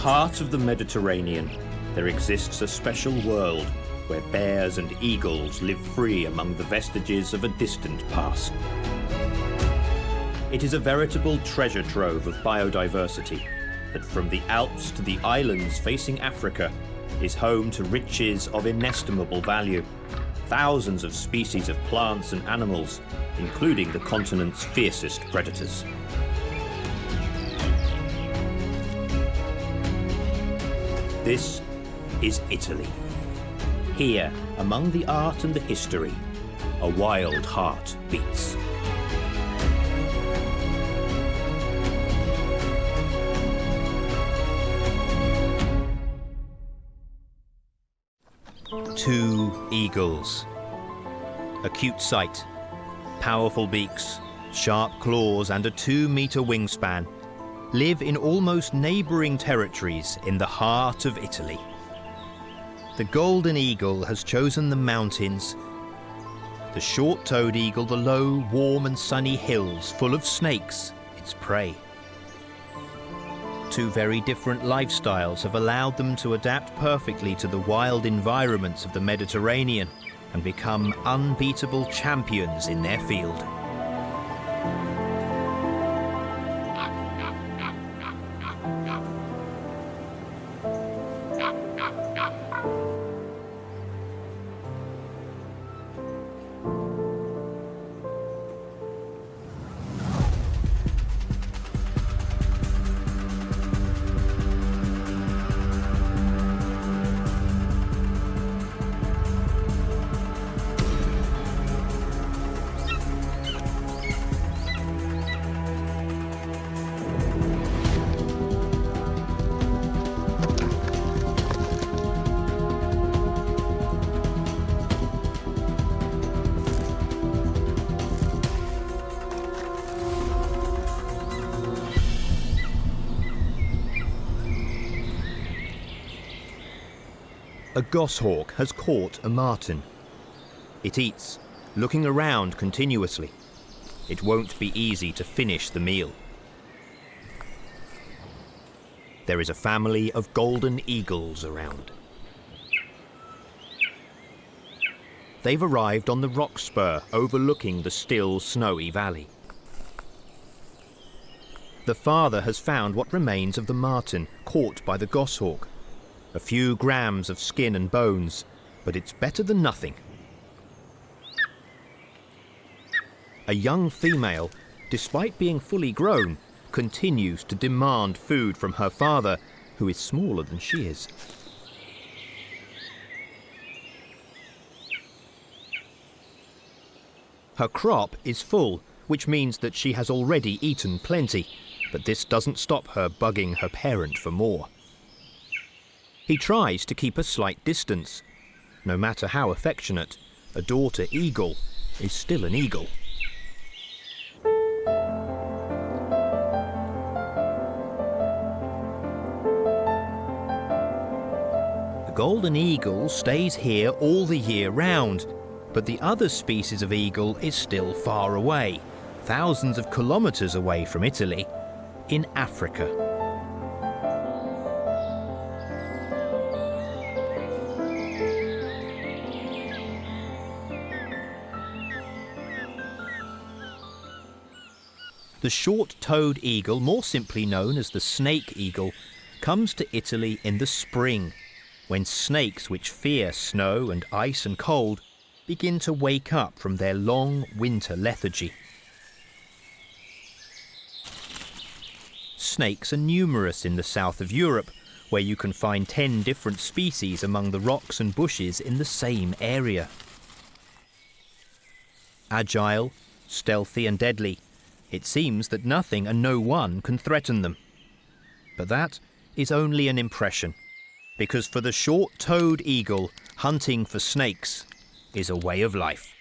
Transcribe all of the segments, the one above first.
heart of the Mediterranean, there exists a special world where bears and eagles live free among the vestiges of a distant past. It is a veritable treasure trove of biodiversity that, from the Alps to the islands facing Africa, is home to riches of inestimable value. Thousands of species of plants and animals, including the continent's fiercest predators. This is Italy. Here, among the art and the history, a wild heart beats. Two eagles. A cute sight. Powerful beaks, sharp claws and a 2-meter wingspan live in almost neighbouring territories in the heart of Italy. The golden eagle has chosen the mountains, the short-toed eagle the low, warm and sunny hills full of snakes, its prey. Two very different lifestyles have allowed them to adapt perfectly to the wild environments of the Mediterranean and become unbeatable champions in their field. A goshawk has caught a marten. It eats, looking around continuously. It won't be easy to finish the meal. There is a family of golden eagles around. They've arrived on the rock spur overlooking the still, snowy valley. The father has found what remains of the marten caught by the goshawk. A few grams of skin and bones, but it's better than nothing. A young female, despite being fully grown, continues to demand food from her father, who is smaller than she is. Her crop is full, which means that she has already eaten plenty, but this doesn't stop her bugging her parent for more. He tries to keep a slight distance. No matter how affectionate, a daughter eagle is still an eagle. The golden eagle stays here all the year round, but the other species of eagle is still far away, thousands of kilometers away from Italy, in Africa. The short-toed eagle, more simply known as the snake eagle, comes to Italy in the spring, when snakes which fear snow and ice and cold begin to wake up from their long winter lethargy. Snakes are numerous in the south of Europe, where you can find 10 different species among the rocks and bushes in the same area. Agile, stealthy and deadly, it seems that nothing and no one can threaten them. But that is only an impression, because for the short-toed eagle, hunting for snakes is a way of life.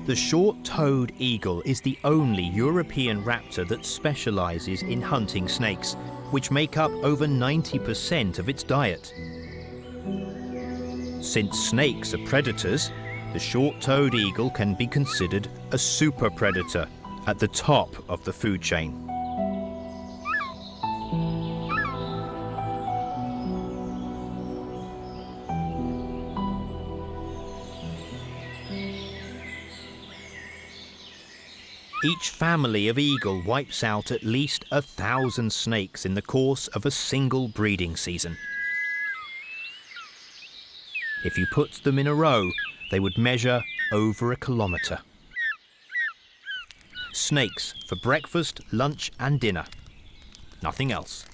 The short-toed eagle is the only European raptor that specialises in hunting snakes, which make up over 90% of its diet. Since snakes are predators, the short-toed eagle can be considered a super predator at the top of the food chain. Each family of eagle wipes out at least 1,000 snakes in the course of a single breeding season. If you put them in a row, they would measure over 1 kilometre. Snakes for breakfast, lunch and dinner. Nothing else.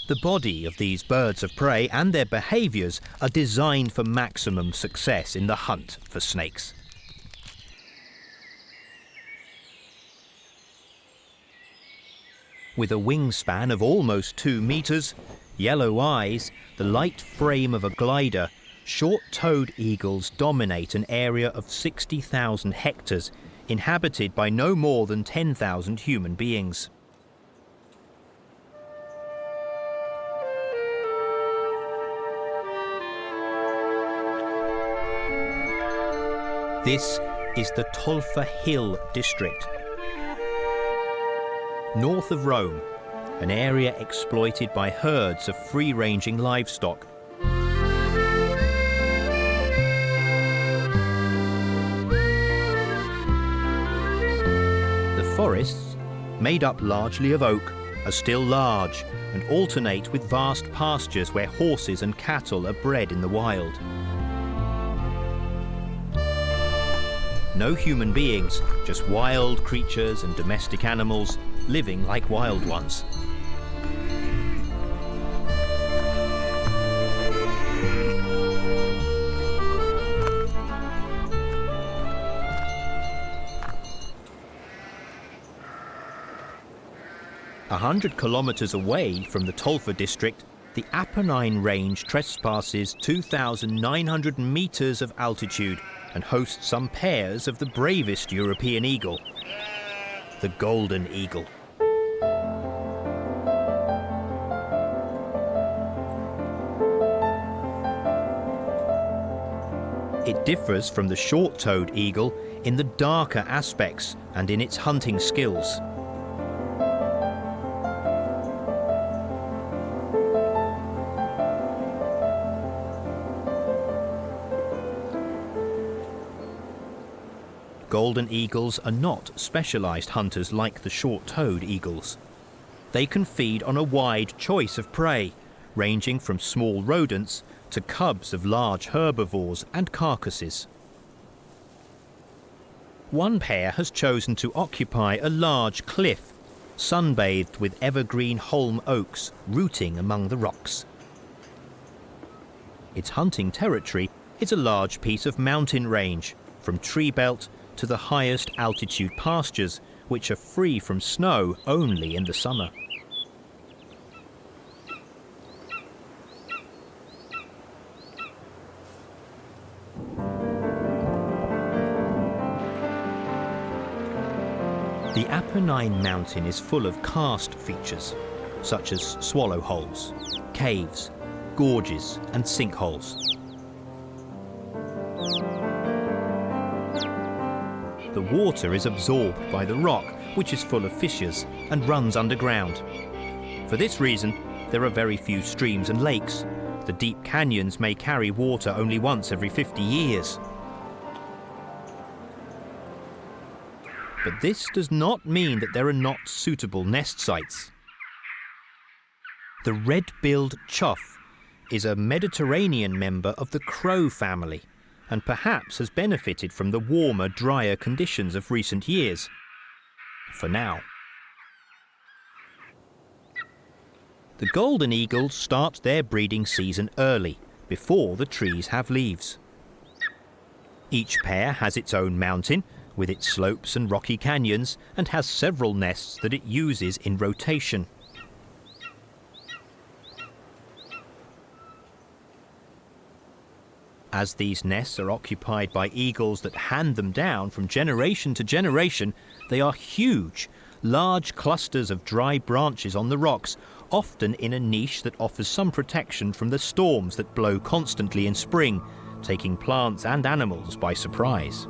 The body of these birds of prey and their behaviours are designed for maximum success in the hunt for snakes. With a wingspan of almost 2 metres, yellow eyes, the light frame of a glider, short-toed eagles dominate an area of 60,000 hectares, inhabited by no more than 10,000 human beings. This is the Tolfa Hill district, north of Rome, an area exploited by herds of free-ranging livestock. The forests, made up largely of oak, are still large and alternate with vast pastures where horses and cattle are bred in the wild. No human beings, just wild creatures and domestic animals living like wild ones. A 100 kilometres away from the Tolfa district, the Apennine range trespasses 2,900 metres of altitude and hosts some pairs of the bravest European eagle, the golden eagle. It differs from the short-toed eagle in the darker aspects and in its hunting skills. Golden eagles are not specialised hunters like the short-toed eagles. They can feed on a wide choice of prey, ranging from small rodents to cubs of large herbivores and carcasses. One pair has chosen to occupy a large cliff, sunbathed with evergreen holm oaks rooting among the rocks. Its hunting territory is a large piece of mountain range, from tree belt to the highest altitude pastures, which are free from snow only in the summer. The Apennine mountain is full of karst features, such as swallow holes, caves, gorges and sinkholes. The water is absorbed by the rock, which is full of fissures and runs underground. For this reason, there are very few streams and lakes. The deep canyons may carry water only once every 50 years. But this does not mean that there are not suitable nest sites. The red-billed chough is a Mediterranean member of the crow family, and perhaps has benefited from the warmer, drier conditions of recent years. For now. The golden eagles start their breeding season early, before the trees have leaves. Each pair has its own mountain, with its slopes and rocky canyons, and has several nests that it uses in rotation. As these nests are occupied by eagles that hand them down from generation to generation, they are huge, large clusters of dry branches on the rocks, often in a niche that offers some protection from the storms that blow constantly in spring, taking plants and animals by surprise.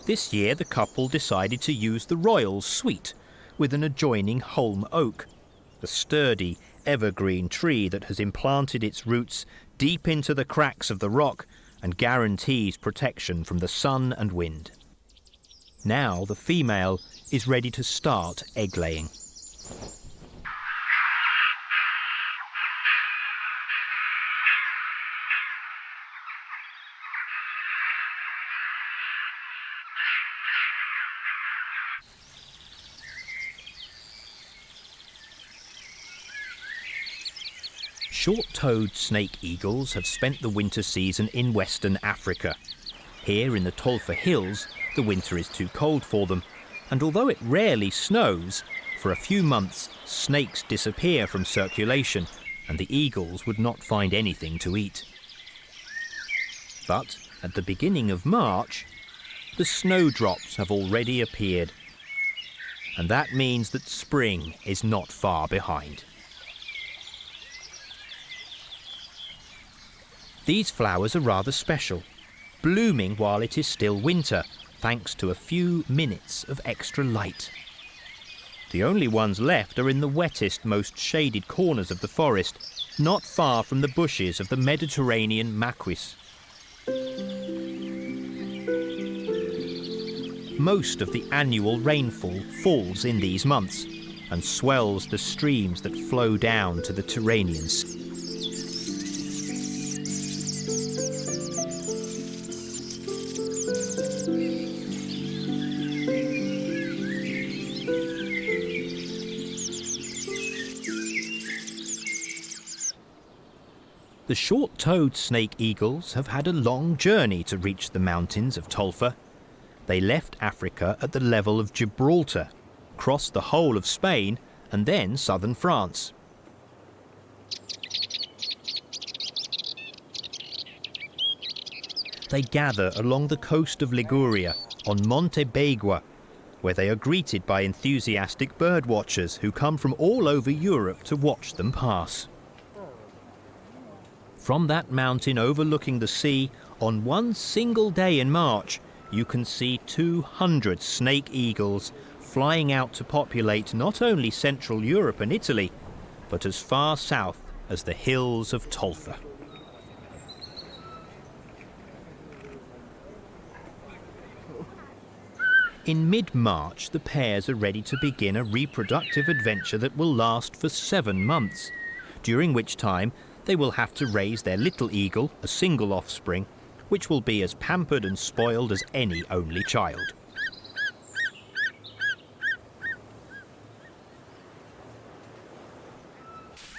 This year the couple decided to use the Royal Suite with an adjoining holm oak, the sturdy, evergreen tree that has implanted its roots deep into the cracks of the rock and guarantees protection from the sun and wind. Now the female is ready to start egg-laying. Short-toed snake eagles have spent the winter season in Western Africa. Here in the Tolfa Hills, the winter is too cold for them, and although it rarely snows, for a few months snakes disappear from circulation and the eagles would not find anything to eat. But at the beginning of March, the snowdrops have already appeared, and that means that spring is not far behind. These flowers are rather special, blooming while it is still winter, thanks to a few minutes of extra light. The only ones left are in the wettest, most shaded corners of the forest, not far from the bushes of the Mediterranean maquis. Most of the annual rainfall falls in these months and swells the streams that flow down to the Tyrrhenian Sea. The short-toed snake eagles have had a long journey to reach the mountains of Tolfa. They left Africa at the level of Gibraltar, crossed the whole of Spain and then southern France. They gather along the coast of Liguria on Monte Begua, where they are greeted by enthusiastic birdwatchers who come from all over Europe to watch them pass. From that mountain overlooking the sea, on one single day in March, you can see 200 snake eagles flying out to populate not only Central Europe and Italy, but as far south as the hills of Tolfa. In mid-March, the pairs are ready to begin a reproductive adventure that will last for 7 months, during which time they will have to raise their little eagle, a single offspring, which will be as pampered and spoiled as any only child.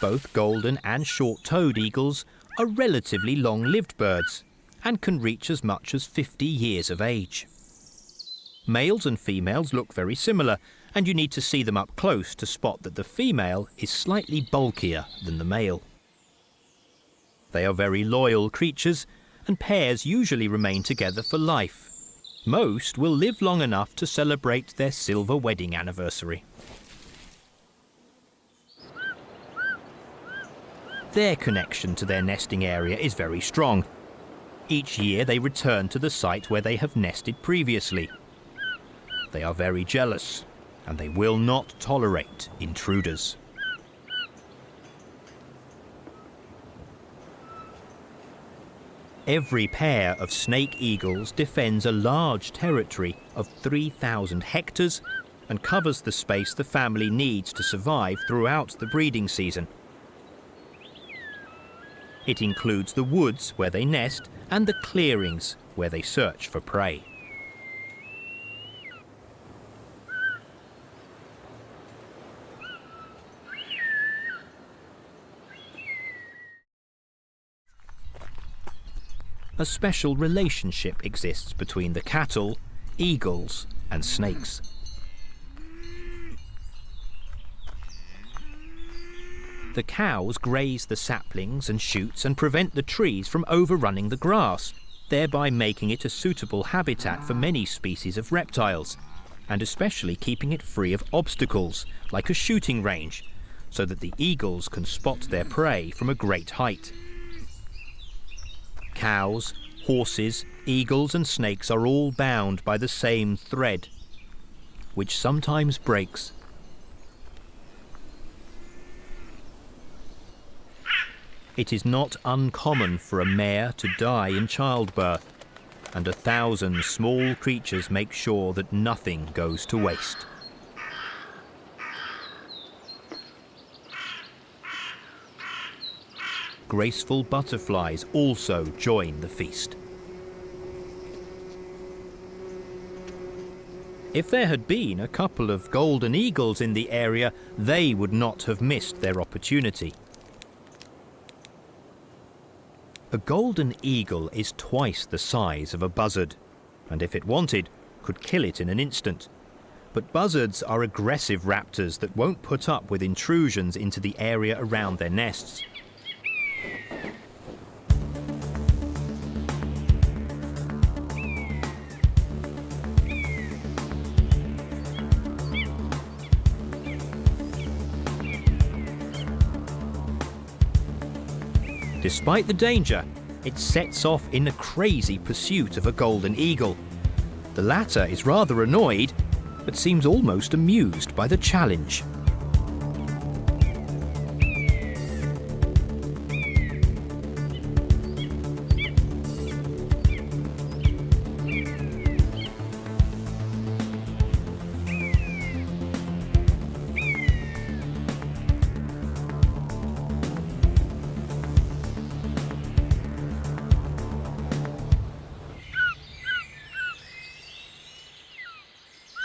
Both golden and short-toed eagles are relatively long-lived birds and can reach as much as 50 years of age. Males and females look very similar, and you need to see them up close to spot that the female is slightly bulkier than the male. They are very loyal creatures, and pairs usually remain together for life. Most will live long enough to celebrate their silver wedding anniversary. Their connection to their nesting area is very strong. Each year they return to the site where they have nested previously. They are very jealous, and they will not tolerate intruders. Every pair of snake eagles defends a large territory of 3,000 hectares and covers the space the family needs to survive throughout the breeding season. It includes the woods where they nest and the clearings where they search for prey. A special relationship exists between the cattle, eagles, and snakes. The cows graze the saplings and shoots and prevent the trees from overrunning the grass, thereby making it a suitable habitat for many species of reptiles, and especially keeping it free of obstacles, like a shooting range, so that the eagles can spot their prey from a great height. Cows, horses, eagles and snakes are all bound by the same thread, which sometimes breaks. It is not uncommon for a mare to die in childbirth, and 1,000 small creatures make sure that nothing goes to waste. Graceful butterflies also join the feast. If there had been a couple of golden eagles in the area, they would not have missed their opportunity. A golden eagle is twice the size of a buzzard, and if it wanted, could kill it in an instant. But buzzards are aggressive raptors that won't put up with intrusions into the area around their nests. Despite the danger, it sets off in a crazy pursuit of a golden eagle. The latter is rather annoyed, but seems almost amused by the challenge.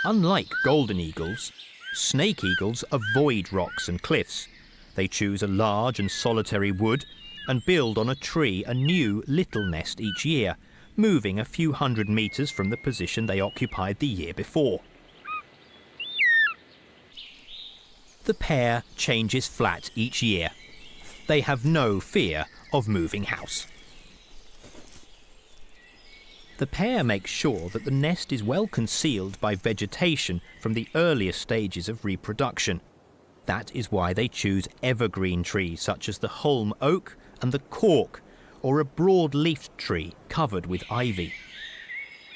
Unlike golden eagles, snake eagles avoid rocks and cliffs. They choose a large and solitary wood and build on a tree a new little nest each year, moving a few hundred meters from the position they occupied the year before. The pair changes flat each year. They have no fear of moving house. The pair makes sure that the nest is well concealed by vegetation from the earliest stages of reproduction. That is why they choose evergreen trees such as the holm oak and the cork, or a broad-leafed tree covered with ivy.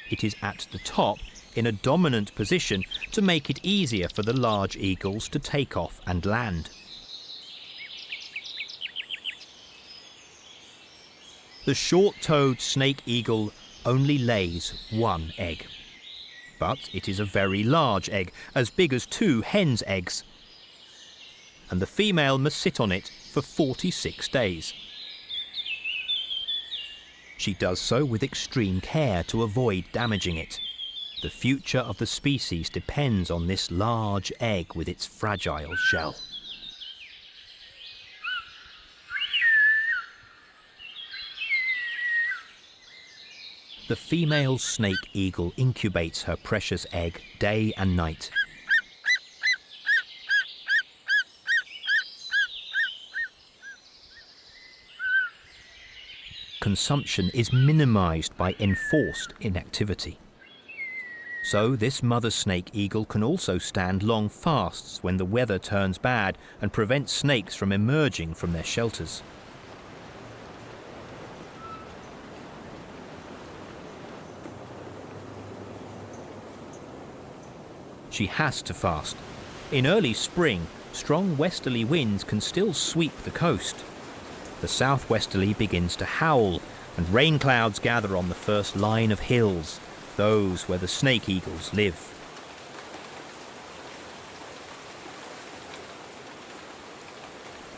It is at the top, in a dominant position, to make it easier for the large eagles to take off and land. The short-toed snake eagle only lays one egg. But it is a very large egg, as big as 2 hens' eggs. And the female must sit on it for 46 days. She does so with extreme care to avoid damaging it. The future of the species depends on this large egg with its fragile shell. The female snake eagle incubates her precious egg day and night. Consumption is minimized by enforced inactivity. So this mother snake eagle can also stand long fasts when the weather turns bad and prevent snakes from emerging from their shelters. She has to fast. In early spring, strong westerly winds can still sweep the coast. The southwesterly begins to howl, and rain clouds gather on the first line of hills, those where the snake eagles live.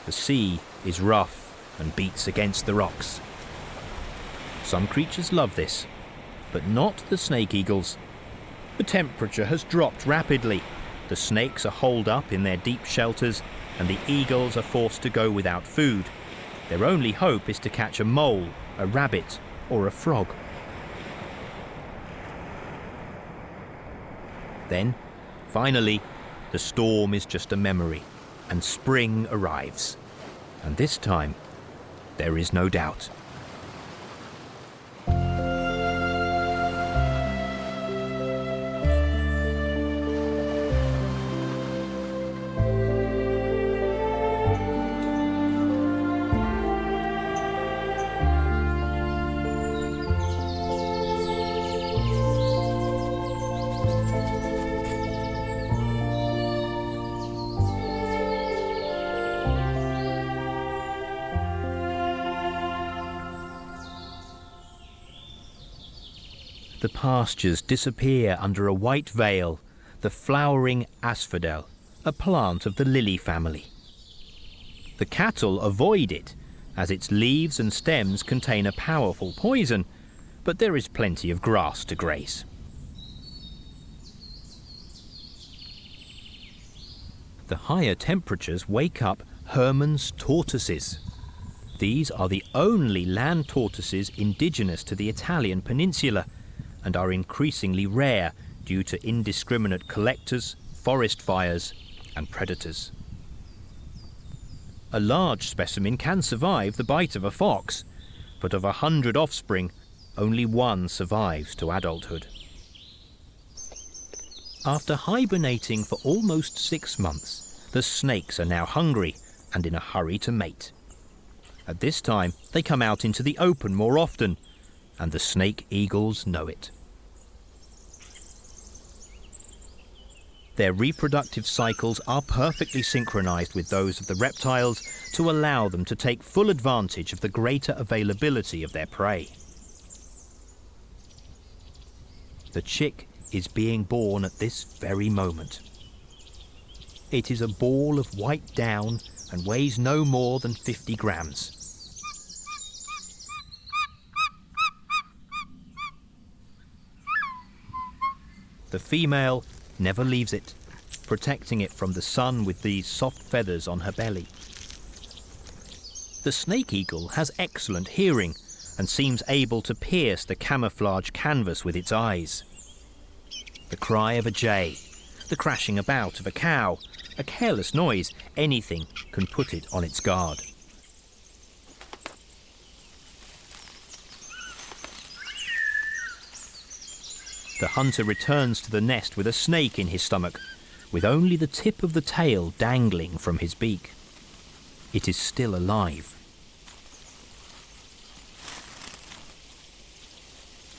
The sea is rough and beats against the rocks. Some creatures love this, but not the snake eagles. The temperature has dropped rapidly. The snakes are holed up in their deep shelters, and the eagles are forced to go without food. Their only hope is to catch a mole, a rabbit, or a frog. Then, finally, the storm is just a memory, and spring arrives. And this time, there is no doubt. The pastures disappear under a white veil, the flowering asphodel, a plant of the lily family. The cattle avoid it, as its leaves and stems contain a powerful poison, but there is plenty of grass to graze. The higher temperatures wake up Hermann's tortoises. These are the only land tortoises indigenous to the Italian peninsula, and are increasingly rare due to indiscriminate collectors, forest fires, and predators. A large specimen can survive the bite of a fox, but of 100 offspring, only one survives to adulthood. After hibernating for almost 6 months, the snakes are now hungry and in a hurry to mate. At this time, they come out into the open more often, and the snake eagles know it. Their reproductive cycles are perfectly synchronized with those of the reptiles to allow them to take full advantage of the greater availability of their prey. The chick is being born at this very moment. It is a ball of white down and weighs no more than 50 grams. The female never leaves it, protecting it from the sun with these soft feathers on her belly. The snake eagle has excellent hearing and seems able to pierce the camouflage canvas with its eyes. The cry of a jay, the crashing about of a cow, a careless noise, anything can put it on its guard. The hunter returns to the nest with a snake in his stomach, with only the tip of the tail dangling from his beak. It is still alive.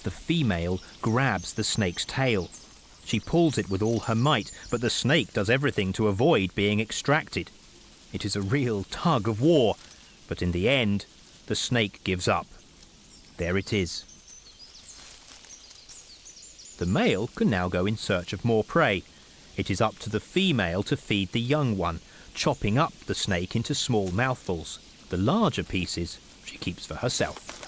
The female grabs the snake's tail. She pulls it with all her might, but the snake does everything to avoid being extracted. It is a real tug of war, but in the end, the snake gives up. There it is. The male can now go in search of more prey. It is up to the female to feed the young one, chopping up the snake into small mouthfuls. The larger pieces she keeps for herself.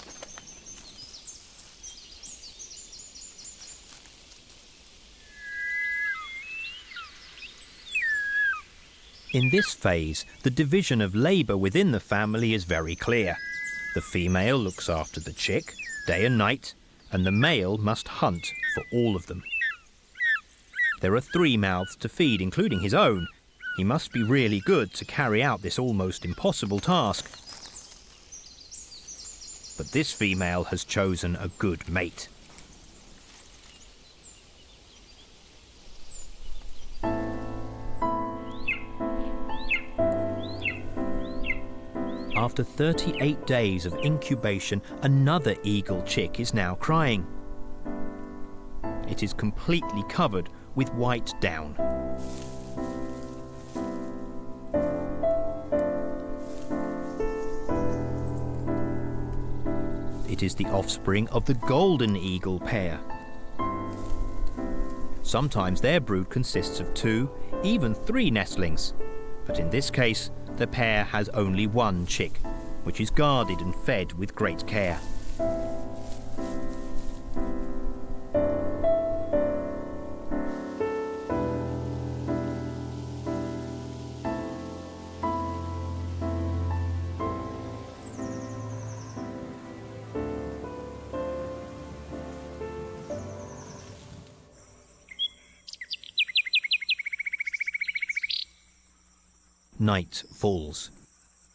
In this phase, the division of labour within the family is very clear. The female looks after the chick, day and night, and the male must hunt for all of them. There are 3 mouths to feed, including his own. He must be really good to carry out this almost impossible task. But this female has chosen a good mate. After 38 days of incubation, another eagle chick is now crying. It is completely covered with white down. It is the offspring of the golden eagle pair. Sometimes their brood consists of 2, even 3 nestlings, but in this case, the pair has only 1 chick, which is guarded and fed with great care. Night falls.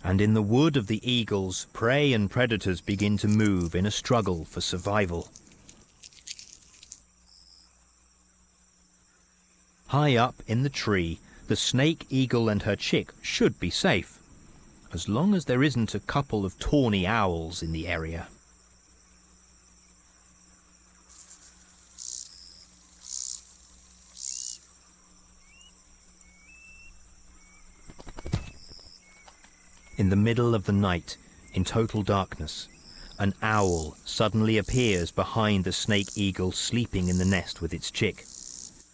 And in the wood of the eagles, prey and predators begin to move in a struggle for survival. High up in the tree, the snake eagle and her chick should be safe, as long as there isn't a couple of tawny owls in the area. In the middle of the night, in total darkness, an owl suddenly appears behind the snake eagle sleeping in the nest with its chick.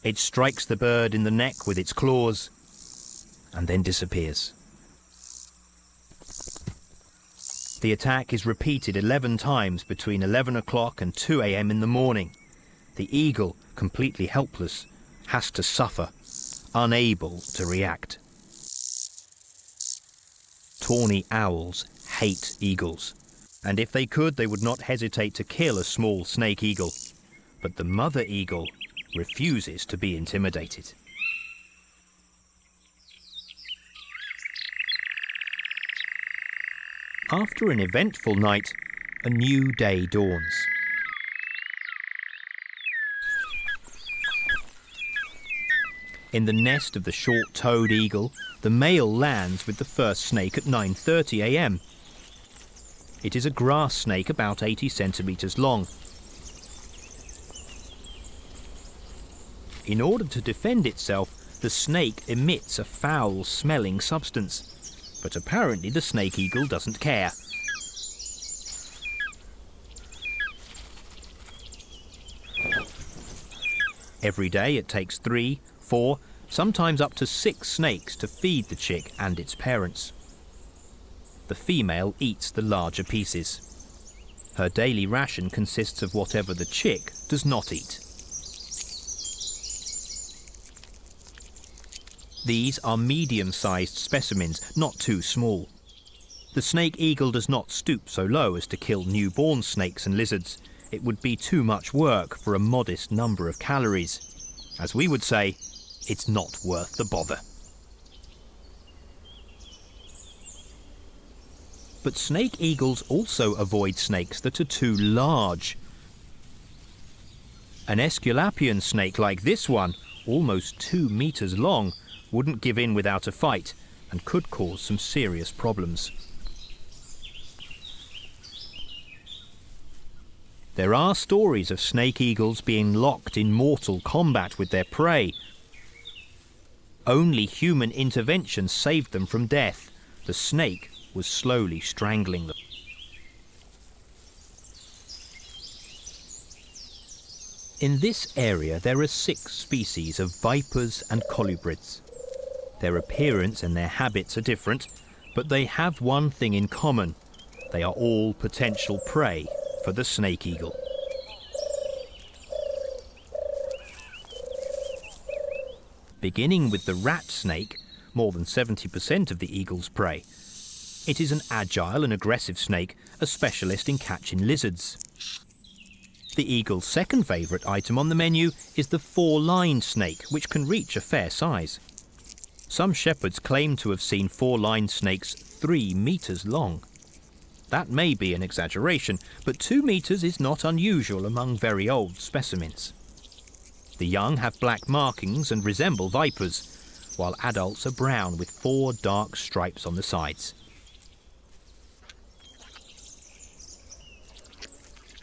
It strikes the bird in the neck with its claws and then disappears. The attack is repeated 11 times between 11 o'clock and 2 a.m. in the morning. The eagle, completely helpless, has to suffer, unable to react. Tawny owls hate eagles, and if they could, they would not hesitate to kill a small snake eagle. But the mother eagle refuses to be intimidated. After an eventful night, a new day dawns. In the nest of the short-toed eagle, the male lands with the first snake at 9:30 a.m. It is a grass snake about 80 centimeters long. In order to defend itself, the snake emits a foul-smelling substance, but apparently the snake eagle doesn't care. Every day it takes 3, 4, sometimes up to 6 snakes to feed the chick and its parents. The female eats the larger pieces. Her daily ration consists of whatever the chick does not eat. These are medium-sized specimens, not too small. The snake eagle does not stoop so low as to kill newborn snakes and lizards. It would be too much work for a modest number of calories. As we would say, it's not worth the bother. But snake eagles also avoid snakes that are too large. An Aesculapian snake like this one, almost 2 meters long, wouldn't give in without a fight and could cause some serious problems. There are stories of snake eagles being locked in mortal combat with their prey. Only human intervention saved them from death. The snake was slowly strangling them. In this area there are 6 species of vipers and colubrids. Their appearance and their habits are different, but they have one thing in common. They are all potential prey for the snake eagle. Beginning with the rat snake, more than 70% of the eagle's prey. It is an agile and aggressive snake, a specialist in catching lizards. The eagle's second favourite item on the menu is the 4-lined snake, which can reach a fair size. Some shepherds claim to have seen 4-lined snakes 3 meters long. That may be an exaggeration, but 2 meters is not unusual among very old specimens. The young have black markings and resemble vipers, while adults are brown with 4 dark stripes on the sides.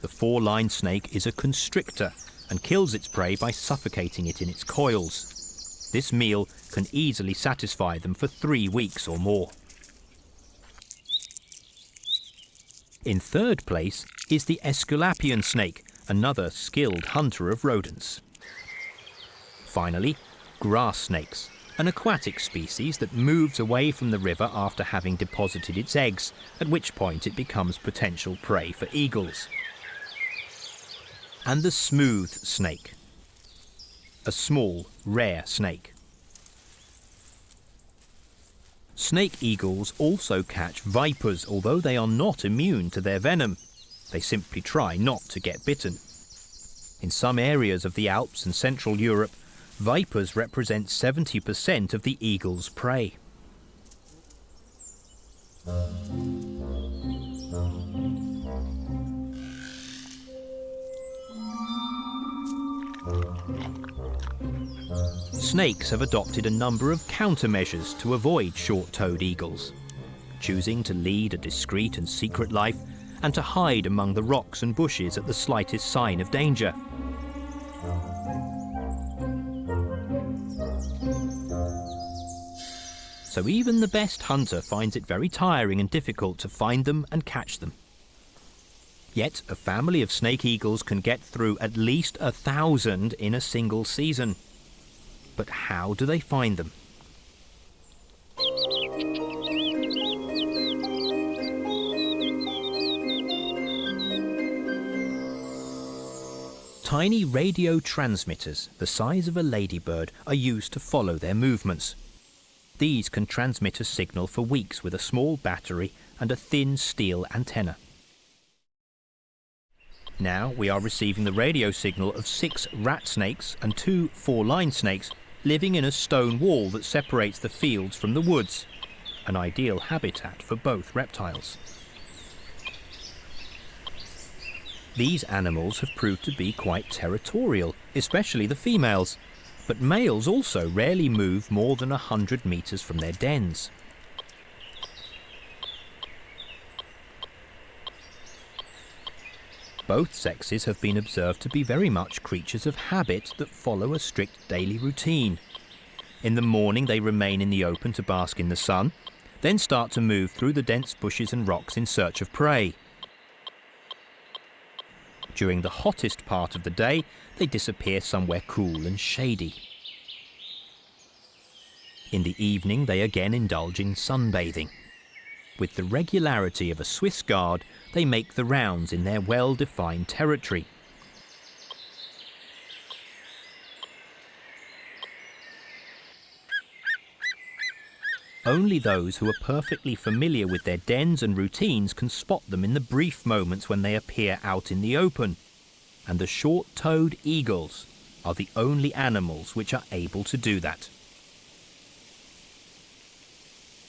The 4-lined snake is a constrictor and kills its prey by suffocating it in its coils. This meal can easily satisfy them for 3 weeks or more. In third place is the Aesculapian snake, another skilled hunter of rodents. Finally, grass snakes, an aquatic species that moves away from the river after having deposited its eggs, at which point it becomes potential prey for eagles. And the smooth snake, a small, rare snake. Snake eagles also catch vipers, although they are not immune to their venom. They simply try not to get bitten. In some areas of the Alps and Central Europe, vipers represent 70% of the eagle's prey. Snakes have adopted a number of countermeasures to avoid short-toed eagles, choosing to lead a discreet and secret life and to hide among the rocks and bushes at the slightest sign of danger. So even the best hunter finds it very tiring and difficult to find them and catch them. Yet a family of snake eagles can get through at least 1,000 in a single season. But how do they find them? Tiny radio transmitters, the size of a ladybird, are used to follow their movements. These can transmit a signal for weeks with a small battery and a thin steel antenna. Now we are receiving the radio signal of 6 rat snakes and 2 four-line snakes living in a stone wall that separates the fields from the woods, an ideal habitat for both reptiles. These animals have proved to be quite territorial, especially the females, but males also rarely move more than 100 meters from their dens. Both sexes have been observed to be very much creatures of habit that follow a strict daily routine. In the morning they remain in the open to bask in the sun, then start to move through the dense bushes and rocks in search of prey. During the hottest part of the day, they disappear somewhere cool and shady. In the evening they again indulge in sunbathing. With the regularity of a Swiss guard, they make the rounds in their well-defined territory. Only those who are perfectly familiar with their dens and routines can spot them in the brief moments when they appear out in the open. And the short-toed eagles are the only animals which are able to do that.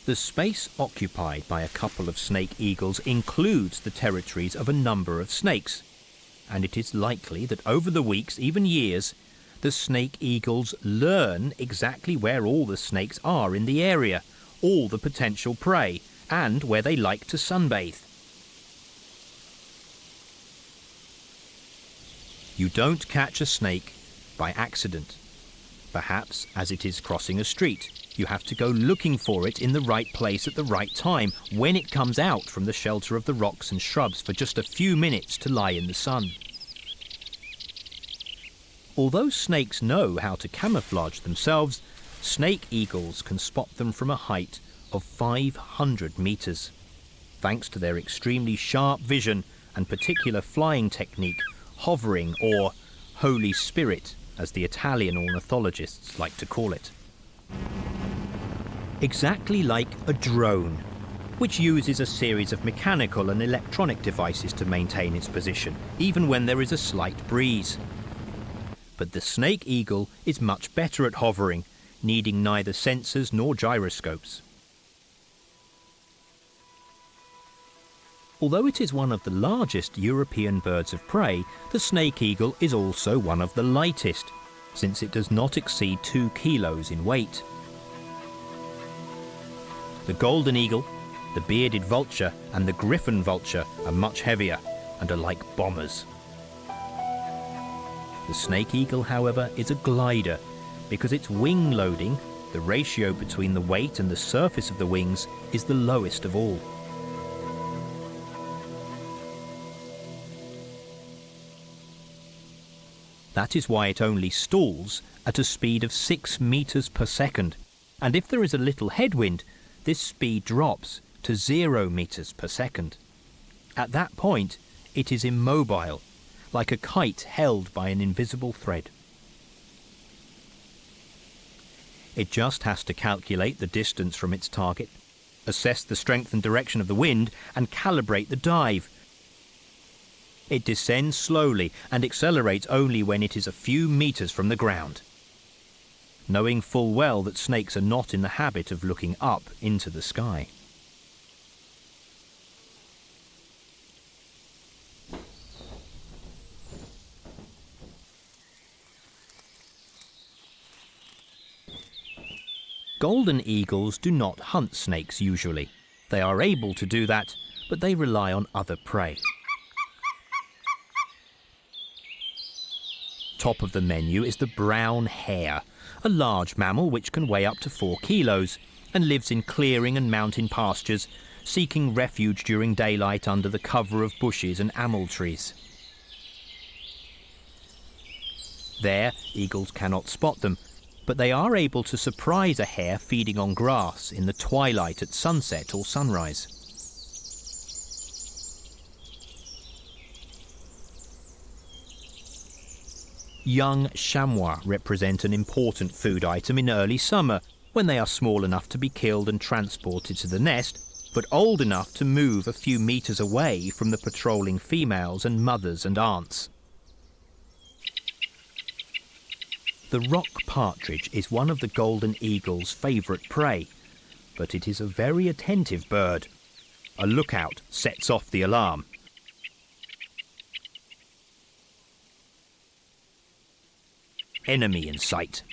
The space occupied by a couple of snake eagles includes the territories of a number of snakes, and it is likely that over the weeks, even years, the snake eagles learn exactly where all the snakes are in the area, all the potential prey, and where they like to sunbathe. You don't catch a snake by accident. Perhaps as it is crossing a street, you have to go looking for it in the right place at the right time, when it comes out from the shelter of the rocks and shrubs for just a few minutes to lie in the sun. Although snakes know how to camouflage themselves, snake eagles can spot them from a height of 500 meters, thanks to their extremely sharp vision and particular flying technique, hovering, or Holy Spirit, as the Italian ornithologists like to call it. Exactly like a drone, which uses a series of mechanical and electronic devices to maintain its position, even when there is a slight breeze. But the snake eagle is much better at hovering, needing neither sensors nor gyroscopes. Although it is one of the largest European birds of prey, the snake eagle is also one of the lightest, since it does not exceed 2 kilos in weight. The golden eagle, the bearded vulture and the griffon vulture are much heavier and are like bombers. The snake eagle, however, is a glider because its wing loading, the ratio between the weight and the surface of the wings, is the lowest of all. That is why it only stalls at a speed of 6 meters per second, and if there is a little headwind, this speed drops to 0 meters per second. At that point, it is immobile, like a kite held by an invisible thread. It just has to calculate the distance from its target, assess the strength and direction of the wind, and calibrate the dive. It descends slowly and accelerates only when it is a few meters from the ground, knowing full well that snakes are not in the habit of looking up into the sky. Golden eagles do not hunt snakes usually. They are able to do that, but they rely on other prey. Top of the menu is the brown hare, a large mammal which can weigh up to 4 kilos and lives in clearing and mountain pastures, seeking refuge during daylight under the cover of bushes and amyl trees. There, eagles cannot spot them, but they are able to surprise a hare feeding on grass in the twilight at sunset or sunrise. Young chamois represent an important food item in early summer, when they are small enough to be killed and transported to the nest, but old enough to move a few meters away from the patrolling females and mothers and aunts. The rock partridge is one of the golden eagle's favourite prey, but it is a very attentive bird. A lookout sets off the alarm. Enemy in sight.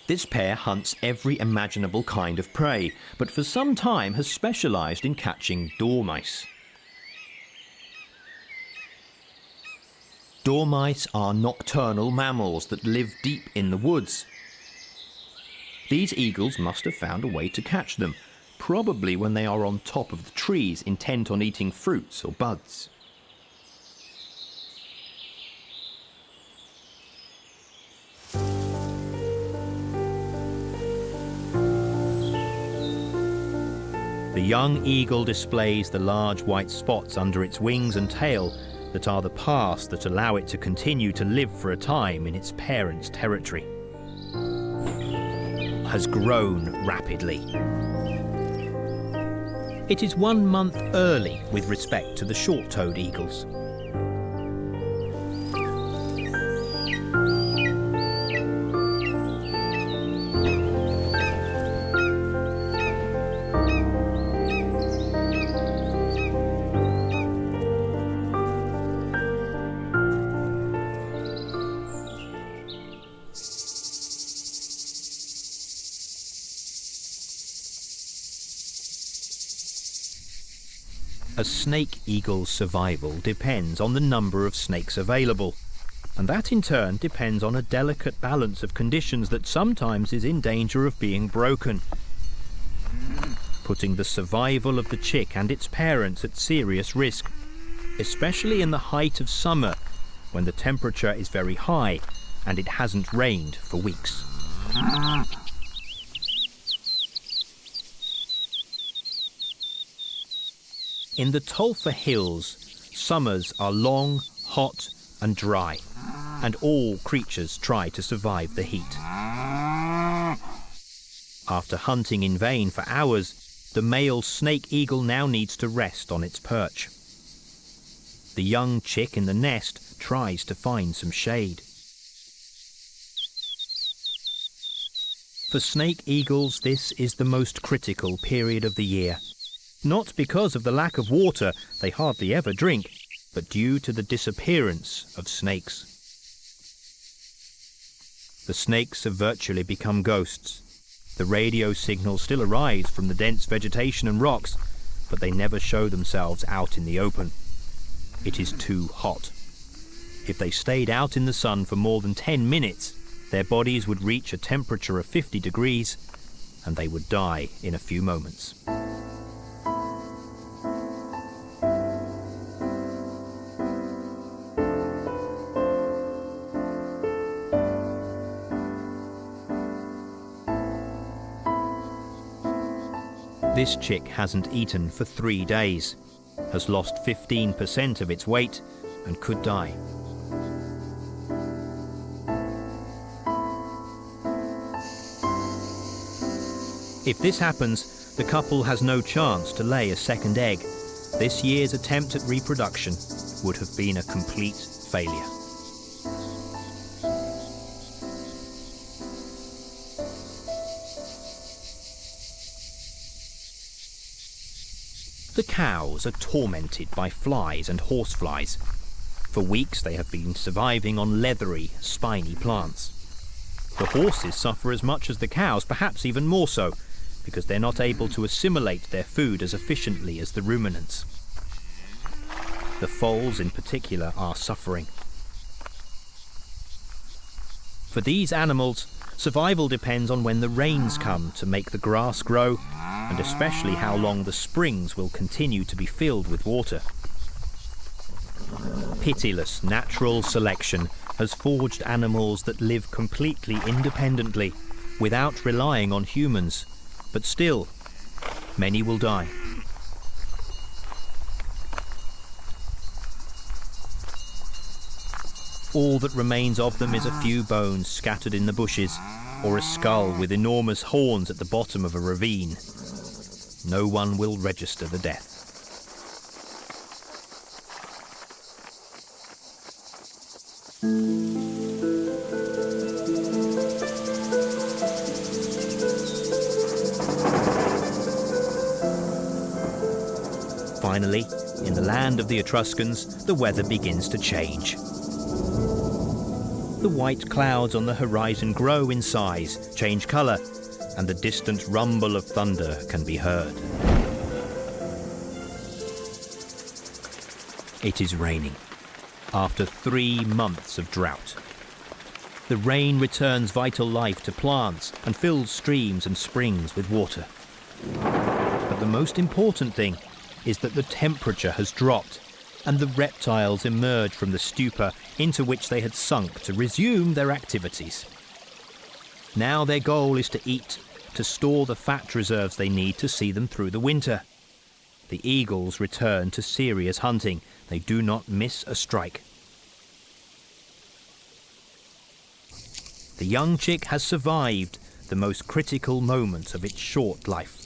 This pair hunts every imaginable kind of prey, but for some time has specialised in catching dormice. Dormice are nocturnal mammals that live deep in the woods. These eagles must have found a way to catch them, probably when they are on top of the trees, intent on eating fruits or buds. The young eagle displays the large white spots under its wings and tail that are the paths that allow it to continue to live for a time in its parents' territory. Has grown rapidly. It is 1 month early with respect to the short-toed eagles. A snake eagle's survival depends on the number of snakes available, and that in turn depends on a delicate balance of conditions that sometimes is in danger of being broken, putting the survival of the chick and its parents at serious risk, especially in the height of summer when the temperature is very high and it hasn't rained for weeks. In the Tolfa Hills, summers are long, hot and dry, and all creatures try to survive the heat. After hunting in vain for hours, the male snake eagle now needs to rest on its perch. The young chick in the nest tries to find some shade. For snake eagles, this is the most critical period of the year. Not because of the lack of water, they hardly ever drink, but due to the disappearance of snakes. The snakes have virtually become ghosts. The radio signals still arise from the dense vegetation and rocks, but they never show themselves out in the open. It is too hot. If they stayed out in the sun for more than 10 minutes, their bodies would reach a temperature of 50 degrees, and they would die in a few moments. This chick hasn't eaten for 3 days, has lost 15% of its weight, and could die. If this happens, the couple has no chance to lay a second egg. This year's attempt at reproduction would have been a complete failure. The cows are tormented by flies and horseflies. For weeks they have been surviving on leathery, spiny plants. The horses suffer as much as the cows, perhaps even more so, because they're not able to assimilate their food as efficiently as the ruminants. The foals in particular are suffering. For these animals, survival depends on when the rains come to make the grass grow, and especially how long the springs will continue to be filled with water. Pitiless natural selection has forged animals that live completely independently, without relying on humans. But still, many will die. All that remains of them is a few bones scattered in the bushes, or a skull with enormous horns at the bottom of a ravine. No one will register the death. Finally, in the land of the Etruscans, the weather begins to change. The white clouds on the horizon grow in size, change colour, and the distant rumble of thunder can be heard. It is raining, after 3 months of drought. The rain returns vital life to plants and fills streams and springs with water. But the most important thing is that the temperature has dropped, and the reptiles emerge from the stupor into which they had sunk to resume their activities. Now their goal is to eat, to store the fat reserves they need to see them through the winter. The eagles return to serious hunting. They do not miss a strike. The young chick has survived the most critical moment of its short life.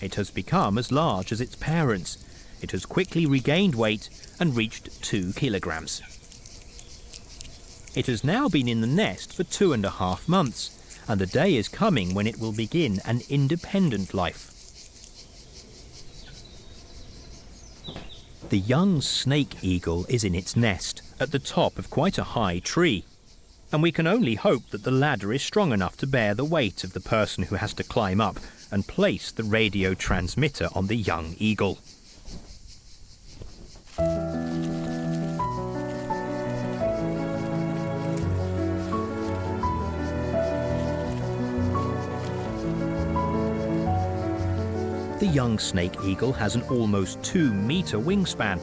It has become as large as its parents. It has quickly regained weight and reached 2 kilograms. It has now been in the nest for 2.5 months, and the day is coming when it will begin an independent life. The young snake eagle is in its nest at the top of quite a high tree, and we can only hope that the ladder is strong enough to bear the weight of the person who has to climb up and place the radio transmitter on the young eagle. The young snake eagle has an almost 2-meter wingspan,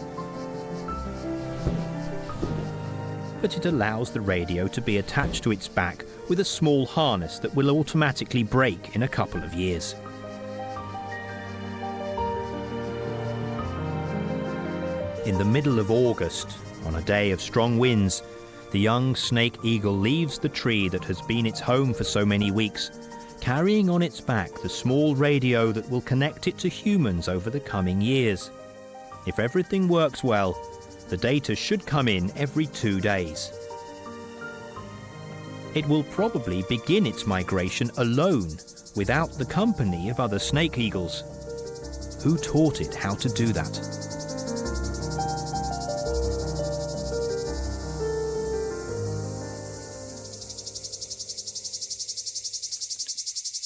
but it allows the radio to be attached to its back with a small harness that will automatically break in a couple of years. In the middle of August, on a day of strong winds, the young snake eagle leaves the tree that has been its home for so many weeks, carrying on its back the small radio that will connect it to humans over the coming years. If everything works well, the data should come in every 2 days. It will probably begin its migration alone, without the company of other snake eagles. Who taught it how to do that?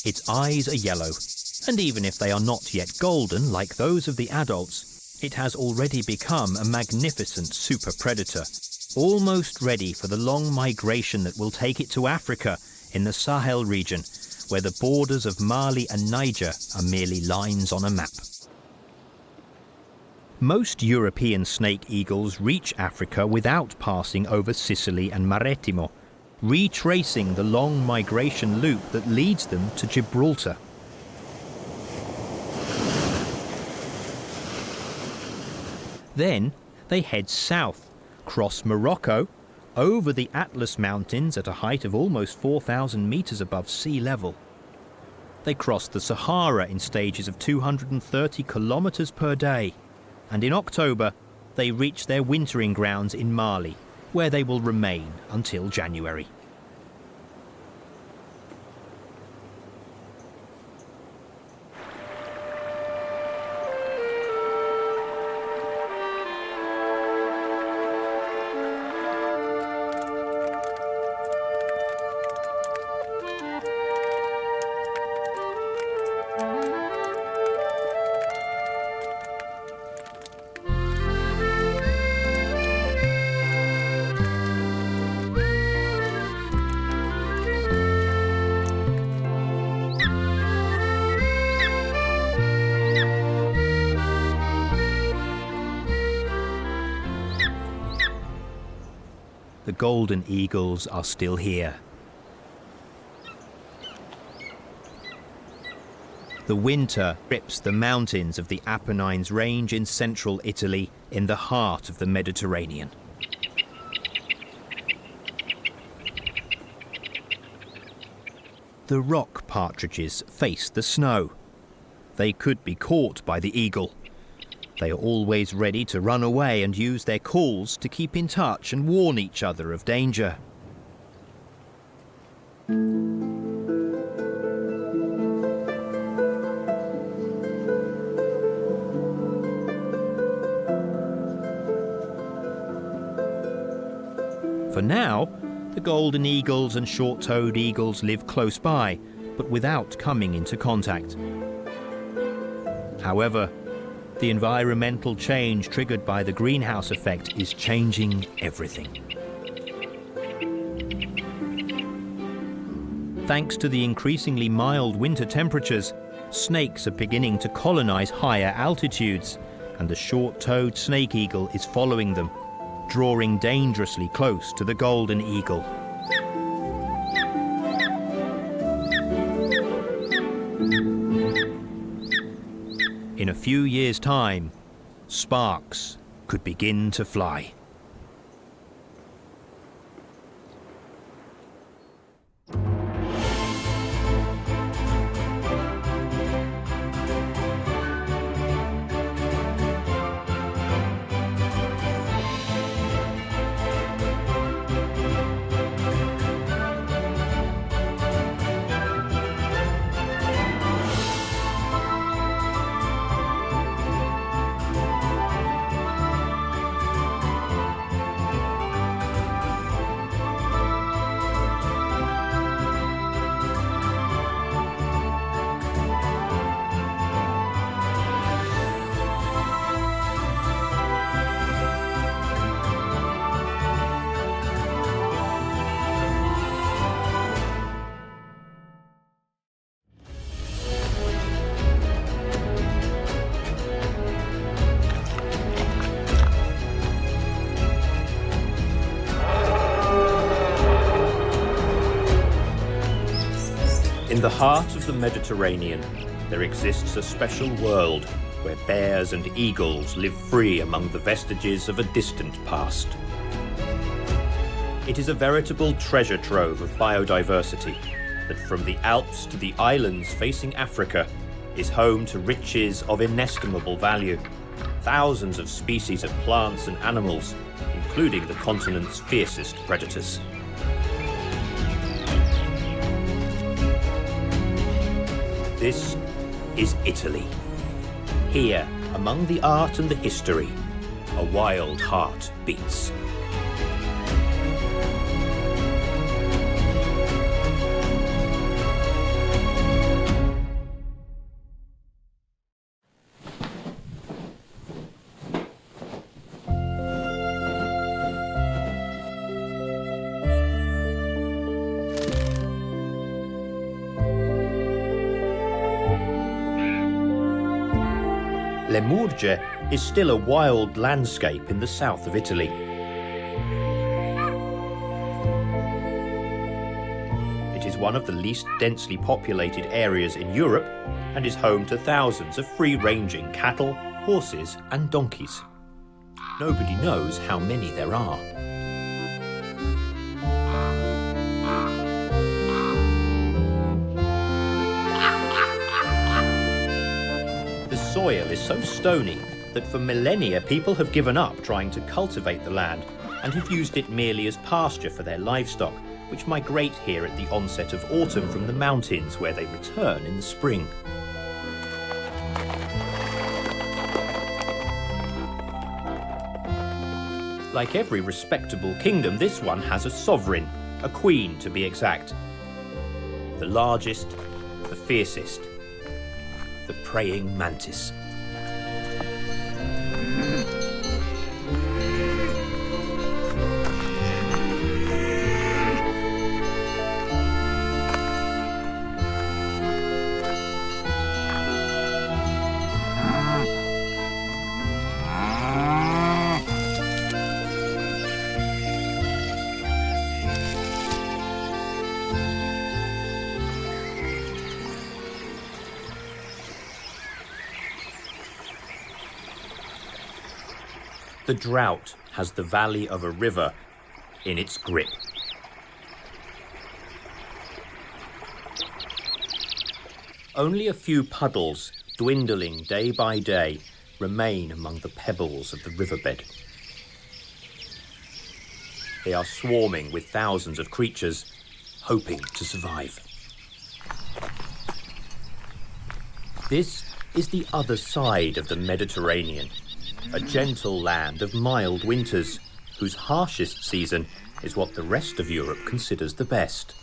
Its eyes are yellow, and even if they are not yet golden like those of the adults, it has already become a magnificent super predator, almost ready for the long migration that will take it to Africa in the Sahel region, where the borders of Mali and Niger are merely lines on a map. Most European snake eagles reach Africa without passing over Sicily and Marettimo, retracing the long migration loop that leads them to Gibraltar. Then they head south, cross Morocco, over the Atlas Mountains at a height of almost 4,000 meters above sea level. They cross the Sahara in stages of 230 kilometers per day, and in October they reach their wintering grounds in Mali, where they will remain until January. the golden eagles are still here. The winter rips the mountains of the Apennines range in central Italy in the heart of the Mediterranean. The rock partridges face the snow. They could be caught by the eagle. They are always ready to run away and use their calls to keep in touch and warn each other of danger. For now, the golden eagles and short-toed eagles live close by, but without coming into contact. However, the environmental change triggered by the greenhouse effect is changing everything. Thanks to the increasingly mild winter temperatures, snakes are beginning to colonize higher altitudes, and the short-toed snake eagle is following them, drawing dangerously close to the golden eagle. In a few years' time, sparks could begin to fly. In the heart of the Mediterranean, there exists a special world where bears and eagles live free among the vestiges of a distant past. It is a veritable treasure trove of biodiversity that, from the Alps to the islands facing Africa, is home to riches of inestimable value. Thousands of species of plants and animals, including the continent's fiercest predators. This is Italy. Here, among the art and the history, a wild heart beats. Le Murge is still a wild landscape in the south of Italy. It is one of the least densely populated areas in Europe and is home to thousands of free-ranging cattle, horses and donkeys. Nobody knows how many there are. The soil is so stony that for millennia people have given up trying to cultivate the land and have used it merely as pasture for their livestock, which migrate here at the onset of autumn from the mountains where they return in the spring. Like every respectable kingdom, this one has a sovereign, a queen to be exact. The largest, the fiercest, the praying mantis. The drought has the valley of a river in its grip. Only a few puddles, dwindling day by day, remain among the pebbles of the riverbed. They are swarming with thousands of creatures, hoping to survive. This is the other side of the Mediterranean, a gentle land of mild winters, whose harshest season is what the rest of Europe considers the best.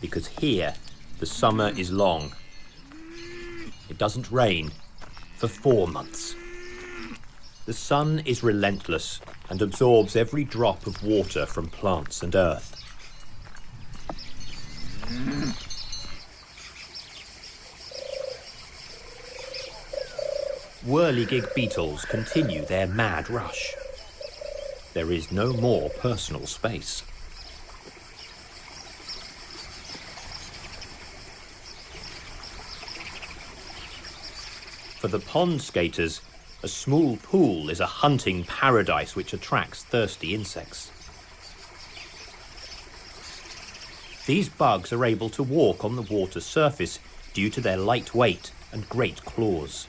Because here, the summer is long. It doesn't rain for 4 months. The sun is relentless and absorbs every drop of water from plants and earth. Whirligig beetles continue their mad rush. There is no more personal space. For the pond skaters, a small pool is a hunting paradise which attracts thirsty insects. These bugs are able to walk on the water surface due to their light weight and great claws.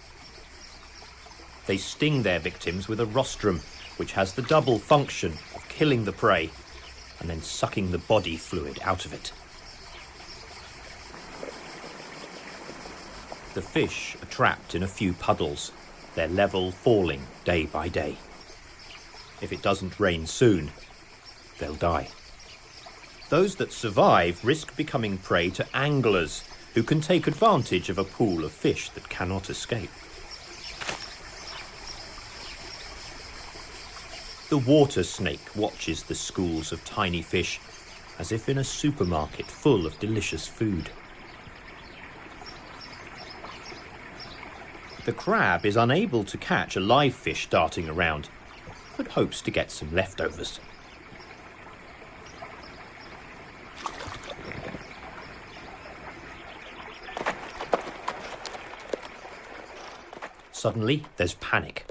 They sting their victims with a rostrum, which has the double function of killing the prey and then sucking the body fluid out of it. The fish are trapped in a few puddles, their level falling day by day. If it doesn't rain soon, they'll die. Those that survive risk becoming prey to anglers who can take advantage of a pool of fish that cannot escape. The water snake watches the schools of tiny fish as if in a supermarket full of delicious food. The crab is unable to catch a live fish darting around, but hopes to get some leftovers. Suddenly, there's panic.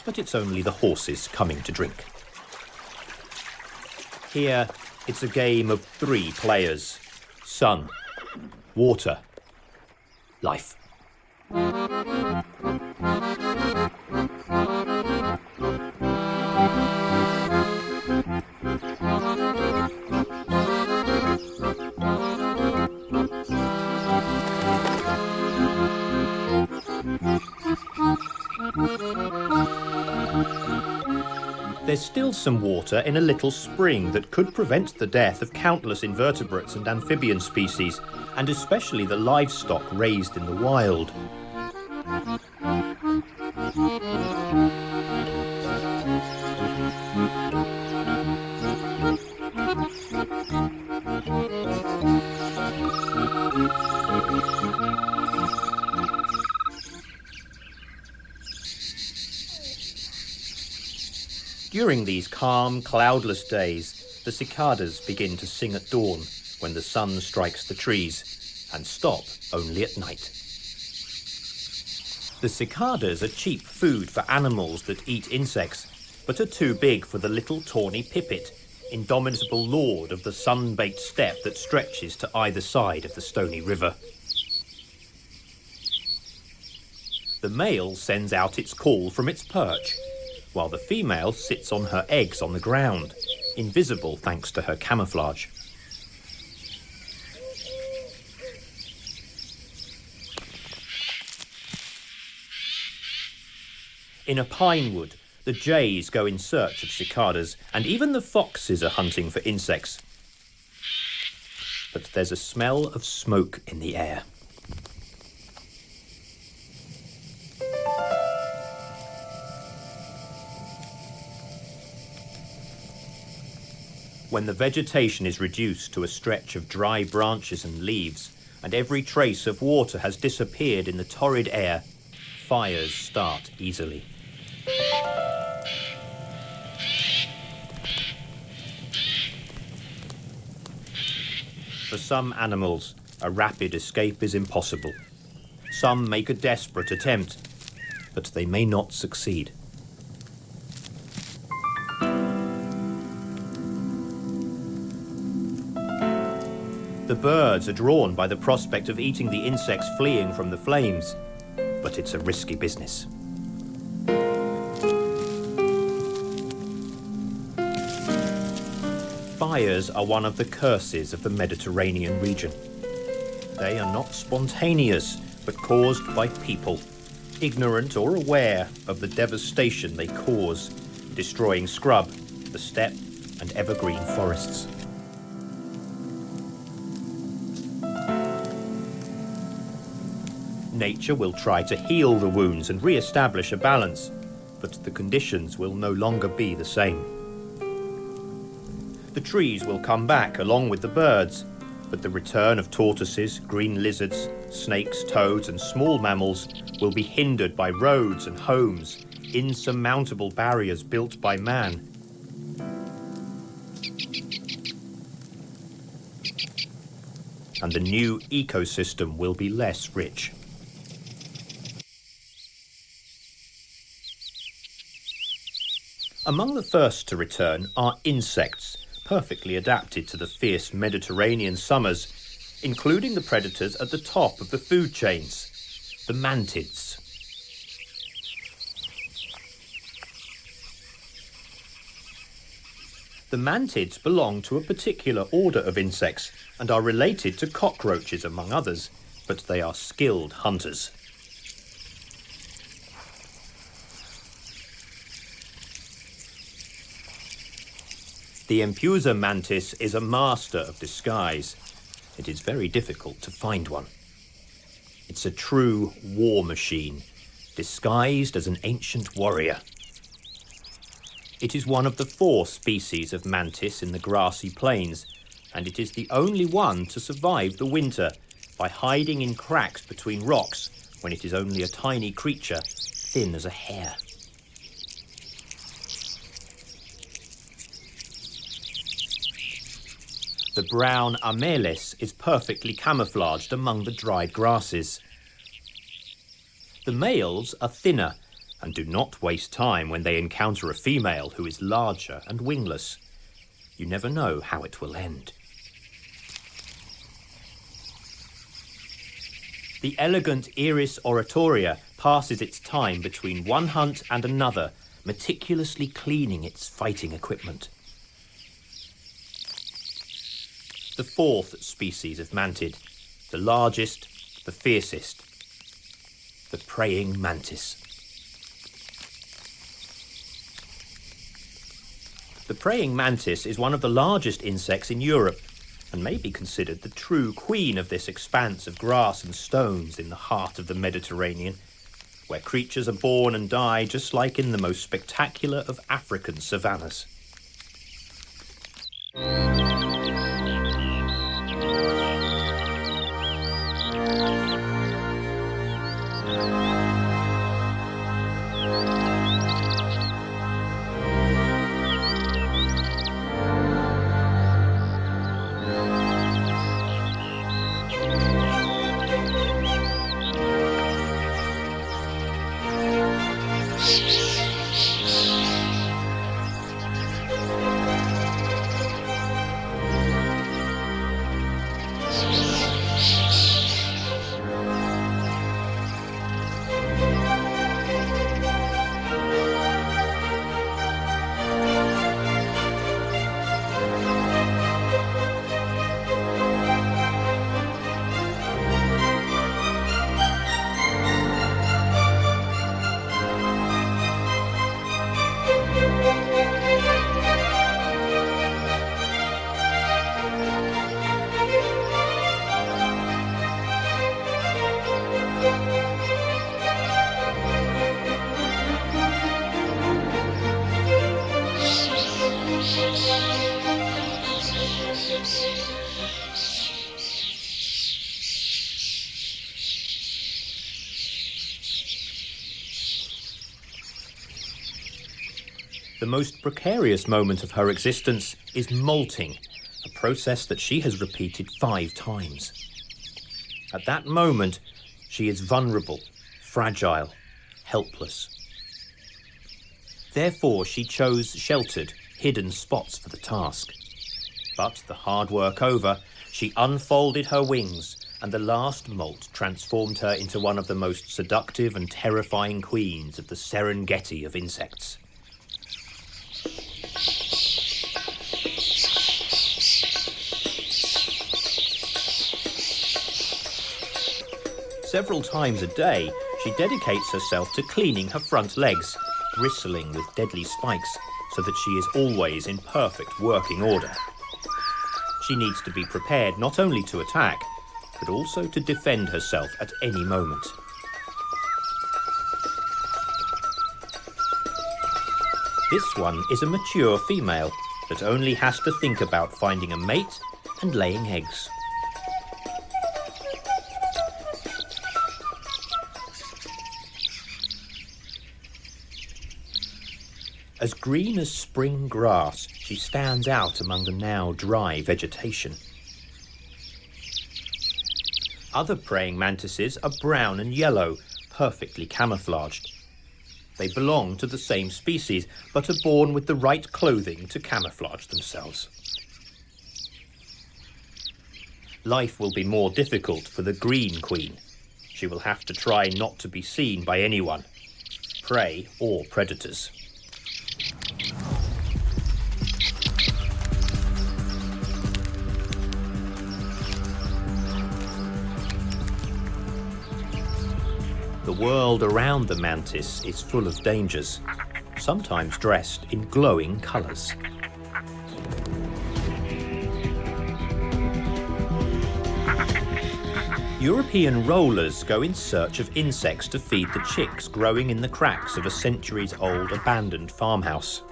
But it's only the horses coming to drink. Here, it's a game of 3 players: sun, water, life. There's still some water in a little spring that could prevent the death of countless invertebrates and amphibian species, and especially the livestock raised in the wild. During these calm, cloudless days, the cicadas begin to sing at dawn when the sun strikes the trees, and stop only at night. The cicadas are cheap food for animals that eat insects, but are too big for the little tawny pipit, indomitable lord of the sun-baked steppe that stretches to either side of the stony river. The male sends out its call from its perch, while the female sits on her eggs on the ground, invisible thanks to her camouflage. In a pine wood, the jays go in search of cicadas, and even the foxes are hunting for insects. But there's a smell of smoke in the air. When the vegetation is reduced to a stretch of dry branches and leaves, and every trace of water has disappeared in the torrid air, fires start easily. For some animals, a rapid escape is impossible. Some make a desperate attempt, but they may not succeed. The birds are drawn by the prospect of eating the insects fleeing from the flames, but it's a risky business. Fires are one of the curses of the Mediterranean region. They are not spontaneous, but caused by people, ignorant or aware of the devastation they cause, destroying scrub, the steppe, and evergreen forests. Nature will try to heal the wounds and re-establish a balance, but the conditions will no longer be the same. The trees will come back along with the birds, but the return of tortoises, green lizards, snakes, toads, and small mammals will be hindered by roads and homes, insurmountable barriers built by man. And the new ecosystem will be less rich. Among the first to return are insects, perfectly adapted to the fierce Mediterranean summers, including the predators at the top of the food chains, the mantids. The mantids belong to a particular order of insects and are related to cockroaches, among others, but they are skilled hunters. The Empusa mantis is a master of disguise. It is very difficult to find one. It's a true war machine, disguised as an ancient warrior. It is one of the 4 species of mantis in the grassy plains, and it is the only one to survive the winter by hiding in cracks between rocks when it is only a tiny creature, thin as a hair. The brown amelis is perfectly camouflaged among the dried grasses. The males are thinner and do not waste time when they encounter a female who is larger and wingless. You never know how it will end. The elegant Iris oratoria passes its time between one hunt and another, meticulously cleaning its fighting equipment. The 4th species of mantid, the largest, the fiercest, the praying mantis. The praying mantis is one of the largest insects in Europe and may be considered the true queen of this expanse of grass and stones in the heart of the Mediterranean, where creatures are born and die just like in the most spectacular of African savannas. The most precarious moment of her existence is molting, a process that she has repeated 5 times. At that moment, she is vulnerable, fragile, helpless. Therefore, she chose sheltered, hidden spots for the task. But the hard work over, she unfolded her wings, and the last molt transformed her into one of the most seductive and terrifying queens of the Serengeti of insects. Several times a day, she dedicates herself to cleaning her front legs, bristling with deadly spikes, so that she is always in perfect working order. She needs to be prepared not only to attack, but also to defend herself at any moment. This one is a mature female that only has to think about finding a mate and laying eggs. As green as spring grass, she stands out among the now dry vegetation. Other praying mantises are brown and yellow, perfectly camouflaged. They belong to the same species, but are born with the right clothing to camouflage themselves. Life will be more difficult for the green queen. She will have to try not to be seen by anyone, prey or predators. The world around the mantis is full of dangers, sometimes dressed in glowing colours. European rollers go in search of insects to feed the chicks growing in the cracks of a centuries-old abandoned farmhouse.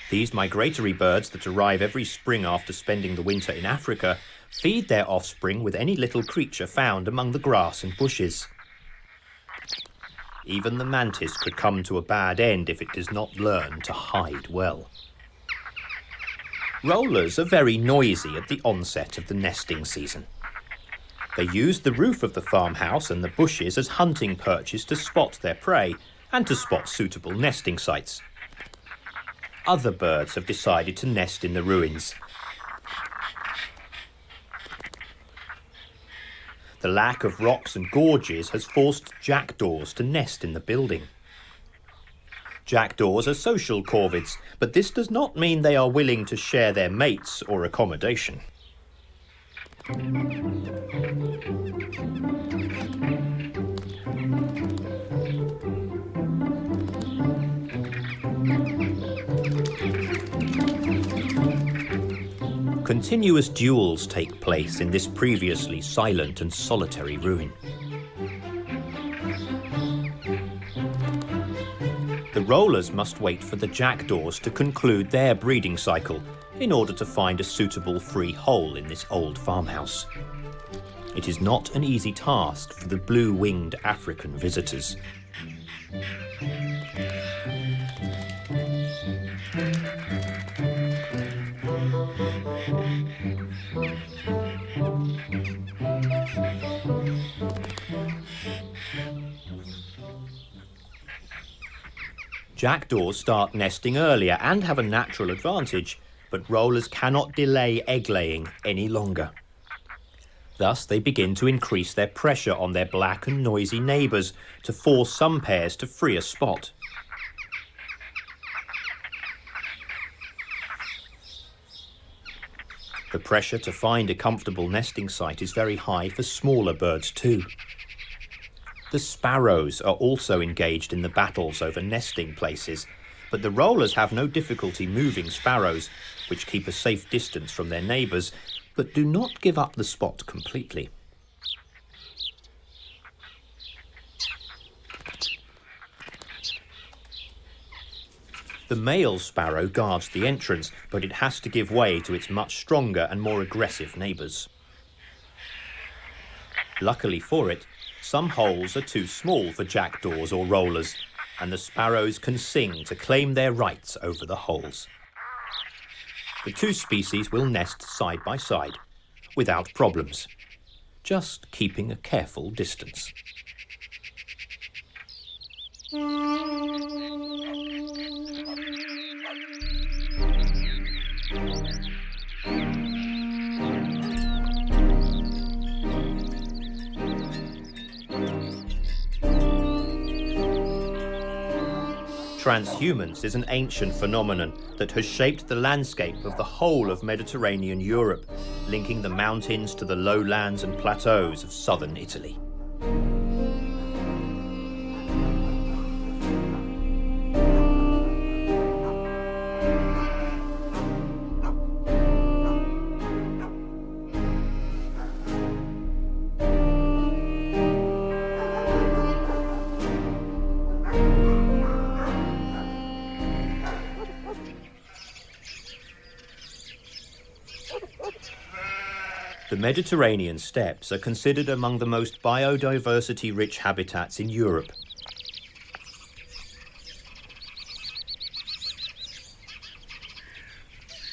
These migratory birds that arrive every spring after spending the winter in Africa feed their offspring with any little creature found among the grass and bushes. Even the mantis could come to a bad end if it does not learn to hide well. Rollers are very noisy at the onset of the nesting season. They use the roof of the farmhouse and the bushes as hunting perches to spot their prey and to spot suitable nesting sites. Other birds have decided to nest in the ruins. The lack of rocks and gorges has forced jackdaws to nest in the building. Jackdaws are social corvids, but this does not mean they are willing to share their mates or accommodation. Continuous duels take place in this previously silent and solitary ruin. The rollers must wait for the jackdaws to conclude their breeding cycle in order to find a suitable free hole in this old farmhouse. It is not an easy task for the blue-winged African visitors. Jackdaws start nesting earlier and have a natural advantage, but rollers cannot delay egg-laying any longer. Thus, they begin to increase their pressure on their black and noisy neighbours to force some pairs to free a spot. The pressure to find a comfortable nesting site is very high for smaller birds too. The sparrows are also engaged in the battles over nesting places, but the rollers have no difficulty moving sparrows, which keep a safe distance from their neighbours, but do not give up the spot completely. The male sparrow guards the entrance, but it has to give way to its much stronger and more aggressive neighbours. Luckily for it, Some holes are too small for jackdaws or rollers, and the sparrows can sing to claim their rights over the holes. The two species will nest side by side, without problems, just keeping a careful distance. Transhumance is an ancient phenomenon that has shaped the landscape of the whole of Mediterranean Europe, linking the mountains to the lowlands and plateaus of southern Italy. The Mediterranean steppes are considered among the most biodiversity-rich habitats in Europe.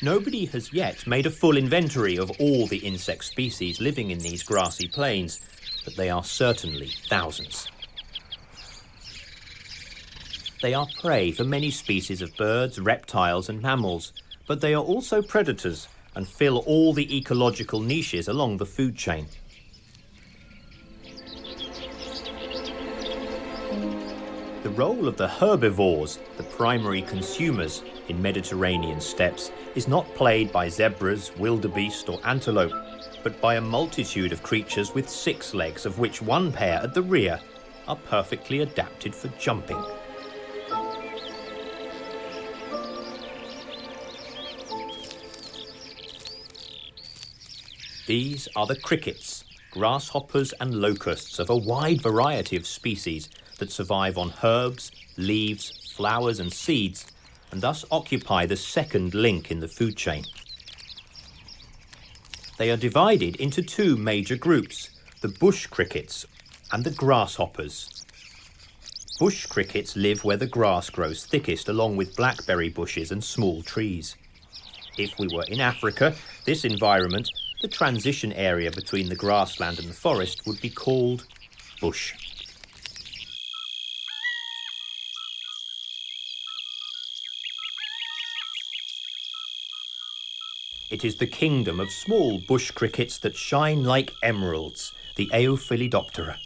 Nobody has yet made a full inventory of all the insect species living in these grassy plains, but they are certainly thousands. They are prey for many species of birds, reptiles and mammals, but they are also predators and fill all the ecological niches along the food chain. The role of the herbivores, the primary consumers in Mediterranean steppes, is not played by zebras, wildebeest or antelope, but by a multitude of creatures with 6 legs, of which one pair at the rear are perfectly adapted for jumping. These are the crickets, grasshoppers and locusts of a wide variety of species that survive on herbs, leaves, flowers and seeds, and thus occupy the second link in the food chain. They are divided into 2 major groups, the bush crickets and the grasshoppers. Bush crickets live where the grass grows thickest, along with blackberry bushes and small trees. If we were in Africa, this environment, the transition area between the grassland and the forest, would be called bush. It is the kingdom of small bush crickets that shine like emeralds, the Aeophilidoptera.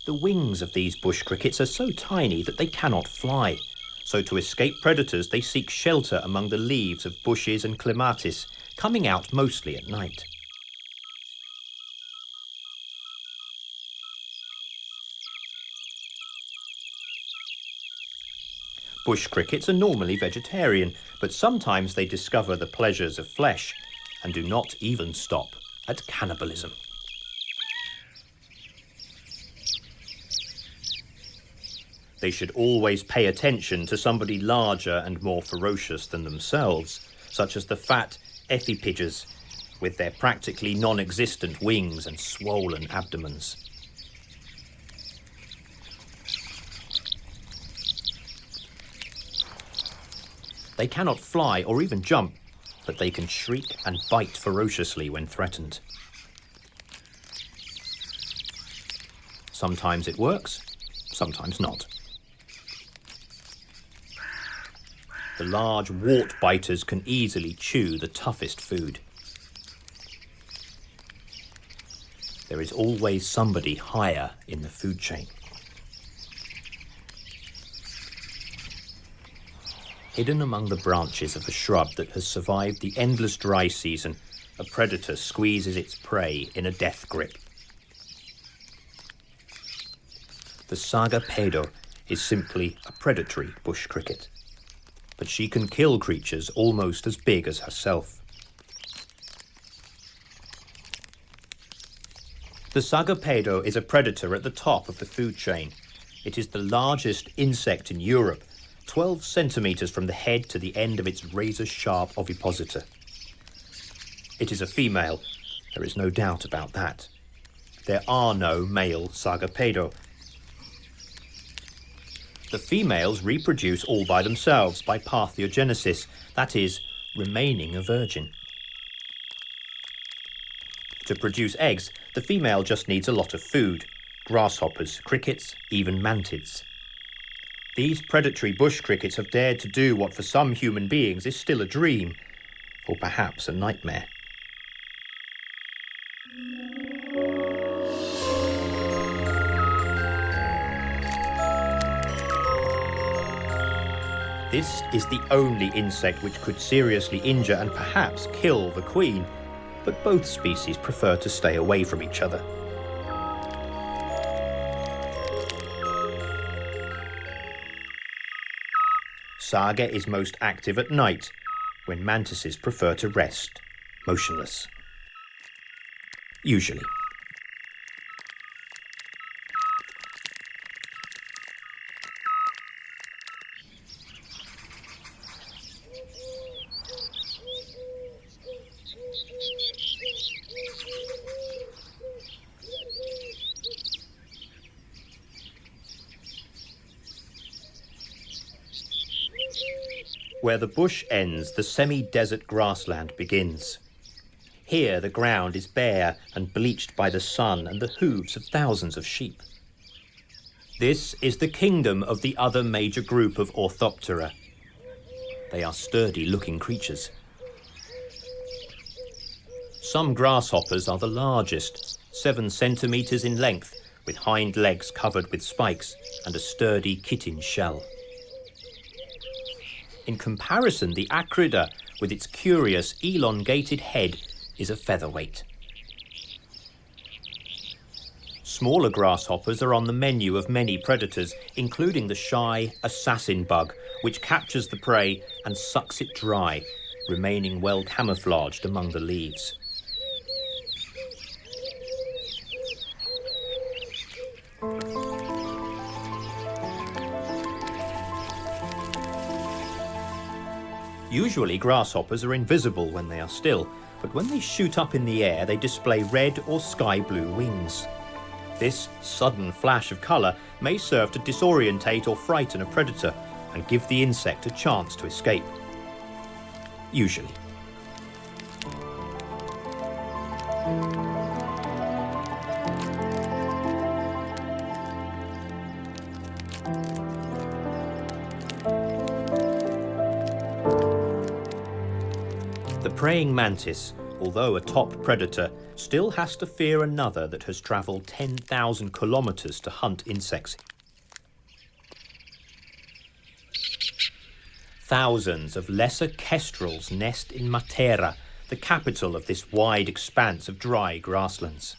The wings of these bush crickets are so tiny that they cannot fly. So to escape predators, they seek shelter among the leaves of bushes and clematis, coming out mostly at night. Bush crickets are normally vegetarian, but sometimes they discover the pleasures of flesh and do not even stop at cannibalism. They should always pay attention to somebody larger and more ferocious than themselves, such as the fat epipygys, with their practically non-existent wings and swollen abdomens. They cannot fly or even jump, but they can shriek and bite ferociously when threatened. Sometimes it works, sometimes not. The large wart biters can easily chew the toughest food. There is always somebody higher in the food chain. Hidden among the branches of a shrub that has survived the endless dry season, a predator squeezes its prey in a death grip. The Saga Pedo is simply a predatory bush cricket, but she can kill creatures almost as big as herself. The Saga Pedo is a predator at the top of the food chain. It is the largest insect in Europe, 12 centimetres from the head to the end of its razor-sharp ovipositor. It is a female, There is no doubt about that. There are no male Saga Pedo. The females reproduce all by themselves by parthenogenesis, that is, remaining a virgin. To produce eggs, the female just needs a lot of food: grasshoppers, crickets, even mantids. These predatory bush crickets have dared to do what for some human beings is still a dream, or perhaps a nightmare. This is the only insect which could seriously injure and perhaps kill the queen, but both species prefer to stay away from each other. Saga is most active at night, when mantises prefer to rest, motionless. Usually. Where the bush ends, the semi-desert grassland begins. Here the ground is bare and bleached by the sun and the hooves of thousands of sheep. This is the kingdom of the other major group of Orthoptera. They are sturdy-looking creatures. Some grasshoppers are the largest, 7 centimeters in length, with hind legs covered with spikes and a sturdy chitin shell. In comparison, the acrida, with its curious, elongated head, is a featherweight. Smaller grasshoppers are on the menu of many predators, including the shy assassin bug, which captures the prey and sucks it dry, remaining well camouflaged among the leaves. Usually grasshoppers are invisible when they are still, but when they shoot up in the air they display red or sky blue wings. This sudden flash of colour may serve to disorientate or frighten a predator and give the insect a chance to escape. Usually. The praying mantis, although a top predator, still has to fear another that has travelled 10,000 kilometres to hunt insects. Thousands of lesser kestrels nest in Matera, the capital of this wide expanse of dry grasslands.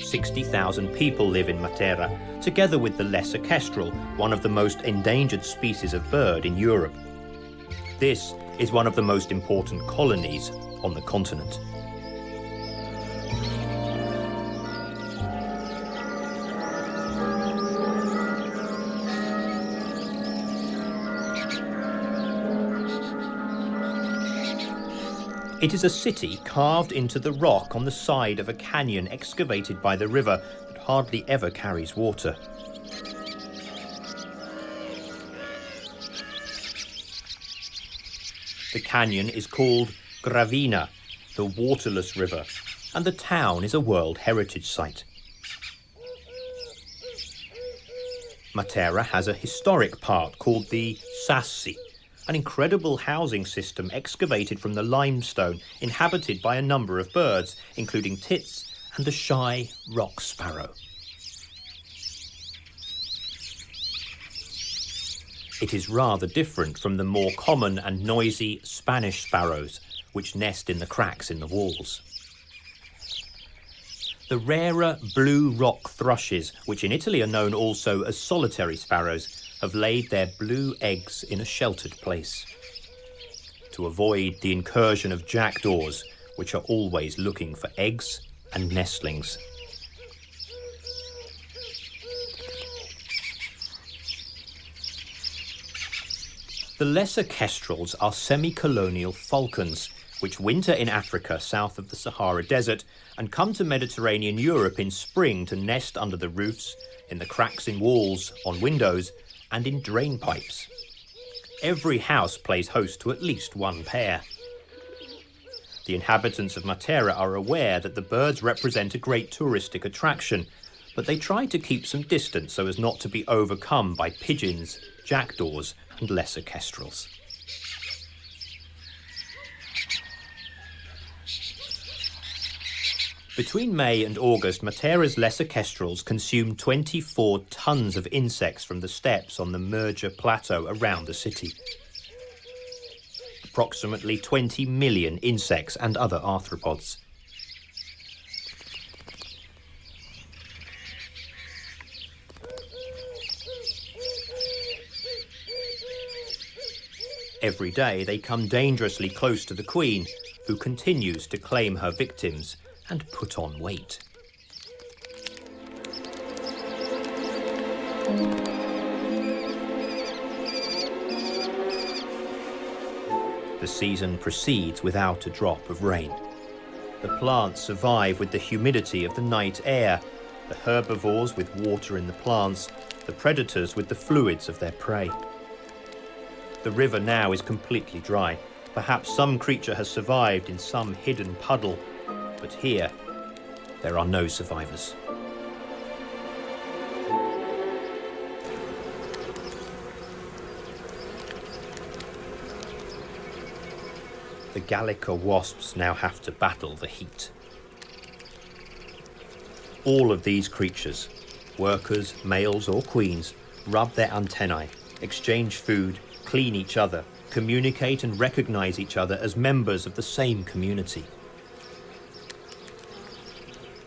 60,000 people live in Matera, together with the lesser kestrel, one of the most endangered species of bird in Europe. This is one of the most important colonies on the continent. It is a city carved into the rock on the side of a canyon excavated by the river that hardly ever carries water. The canyon is called Gravina, the waterless river, and the town is a World Heritage Site. Matera has a historic part called the Sassi, an incredible housing system excavated from the limestone, inhabited by a number of birds, including tits and the shy rock sparrow. It is rather different from the more common and noisy Spanish sparrows, which nest in the cracks in the walls. The rarer blue rock thrushes, which in Italy are known also as solitary sparrows, have laid their blue eggs in a sheltered place to avoid the incursion of jackdaws, which are always looking for eggs and nestlings. The lesser kestrels are semi-colonial falcons, which winter in Africa south of the Sahara Desert and come to Mediterranean Europe in spring to nest under the roofs, in the cracks in walls, on windows, and in drain pipes. Every house plays host to at least one pair. The inhabitants of Matera are aware that the birds represent a great touristic attraction, but they try to keep some distance so as not to be overcome by pigeons, jackdaws, and lesser kestrels. Between May and August, Matera's lesser kestrels consume 24 tons of insects from the steppes on the Merger Plateau around the city. Approximately 20 million insects and other arthropods. Every day they come dangerously close to the queen, who continues to claim her victims and put on weight. The season proceeds without a drop of rain. The plants survive with the humidity of the night air, the herbivores with water in the plants, the predators with the fluids of their prey. The river now is completely dry. Perhaps some creature has survived in some hidden puddle, but here there are no survivors. The Gallica wasps now have to battle the heat. All of these creatures, workers, males or queens, rub their antennae, exchange food, clean each other, communicate and recognize each other as members of the same community.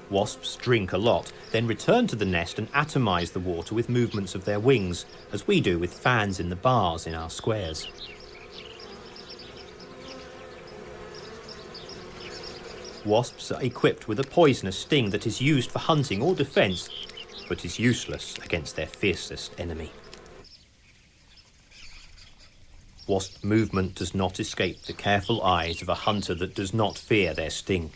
Wasps drink a lot, then return to the nest and atomize the water with movements of their wings, as we do with fans in the bars in our squares. Wasps are equipped with a poisonous sting that is used for hunting or defense, but is useless against their fiercest enemy. Wasp movement does not escape the careful eyes of a hunter that does not fear their sting.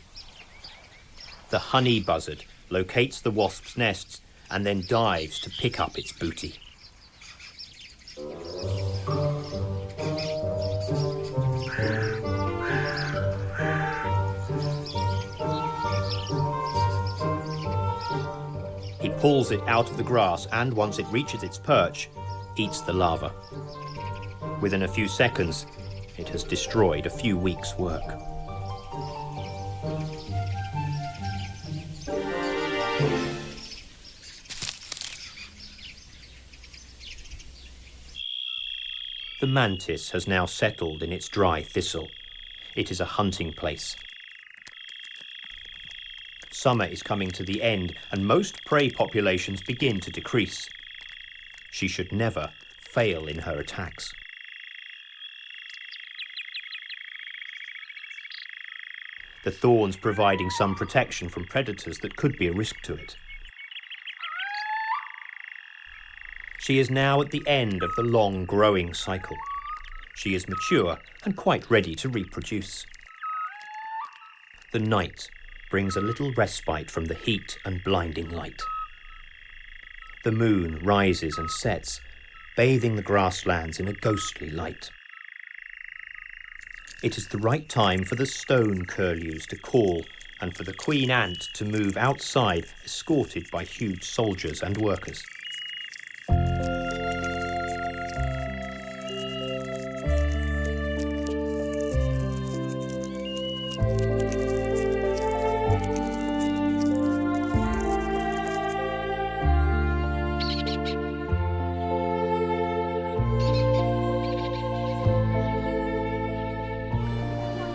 The honey buzzard locates the wasp's nests and then dives to pick up its booty. He pulls it out of the grass and, once it reaches its perch, eats the larva. Within a few seconds, it has destroyed a few weeks' work. The mantis has now settled in its dry thistle. It is a hunting place. Summer is coming to the end, and most prey populations begin to decrease. She should never fail in her attacks. The thorns providing some protection from predators that could be a risk to it. She is now at the end of the long growing cycle. She is mature and quite ready to reproduce. The night brings a little respite from the heat and blinding light. The moon rises and sets, bathing the grasslands in a ghostly light. It is the right time for the stone curlews to call and for the queen ant to move outside, escorted by huge soldiers and workers.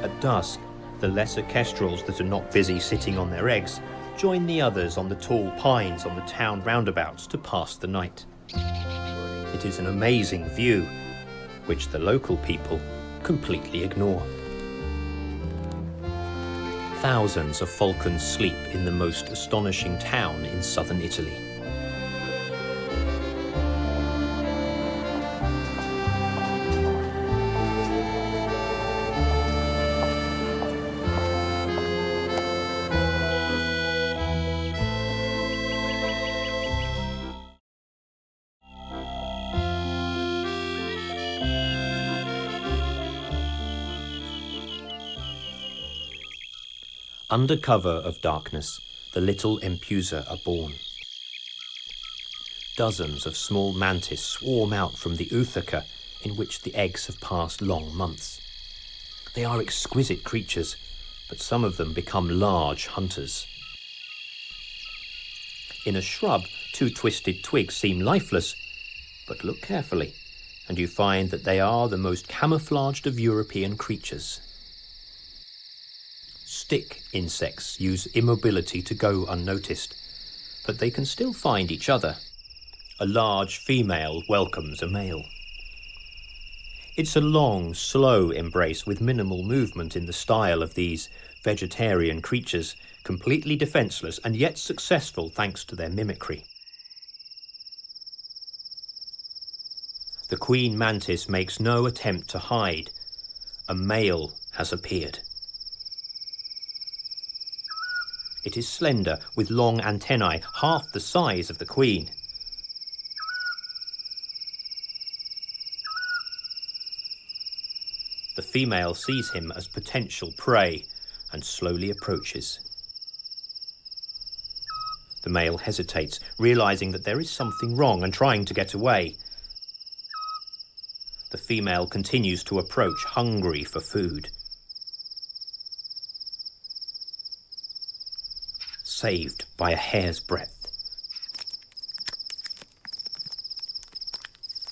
At dusk, the lesser kestrels that are not busy sitting on their eggs join the others on the tall pines on the town roundabouts to pass the night. It is an amazing view, which the local people completely ignore. Thousands of falcons sleep in the most astonishing town in southern Italy. Under cover of darkness, the little empusa are born. Dozens of small mantis swarm out from the ootheca in which the eggs have passed long months. They are exquisite creatures, but some of them become large hunters. In a shrub, 2 twisted twigs seem lifeless, but look carefully, and you find that they are the most camouflaged of European creatures. Stick insects use immobility to go unnoticed, but they can still find each other. A large female welcomes a male. It's a long, slow embrace with minimal movement in the style of these vegetarian creatures, completely defenseless and yet successful thanks to their mimicry. The queen mantis makes no attempt to hide. A male has appeared. It is slender, with long antennae, half the size of the queen. The female sees him as potential prey and slowly approaches. The male hesitates, realizing that there is something wrong and trying to get away. The female continues to approach, hungry for food. Saved by a hair's breadth.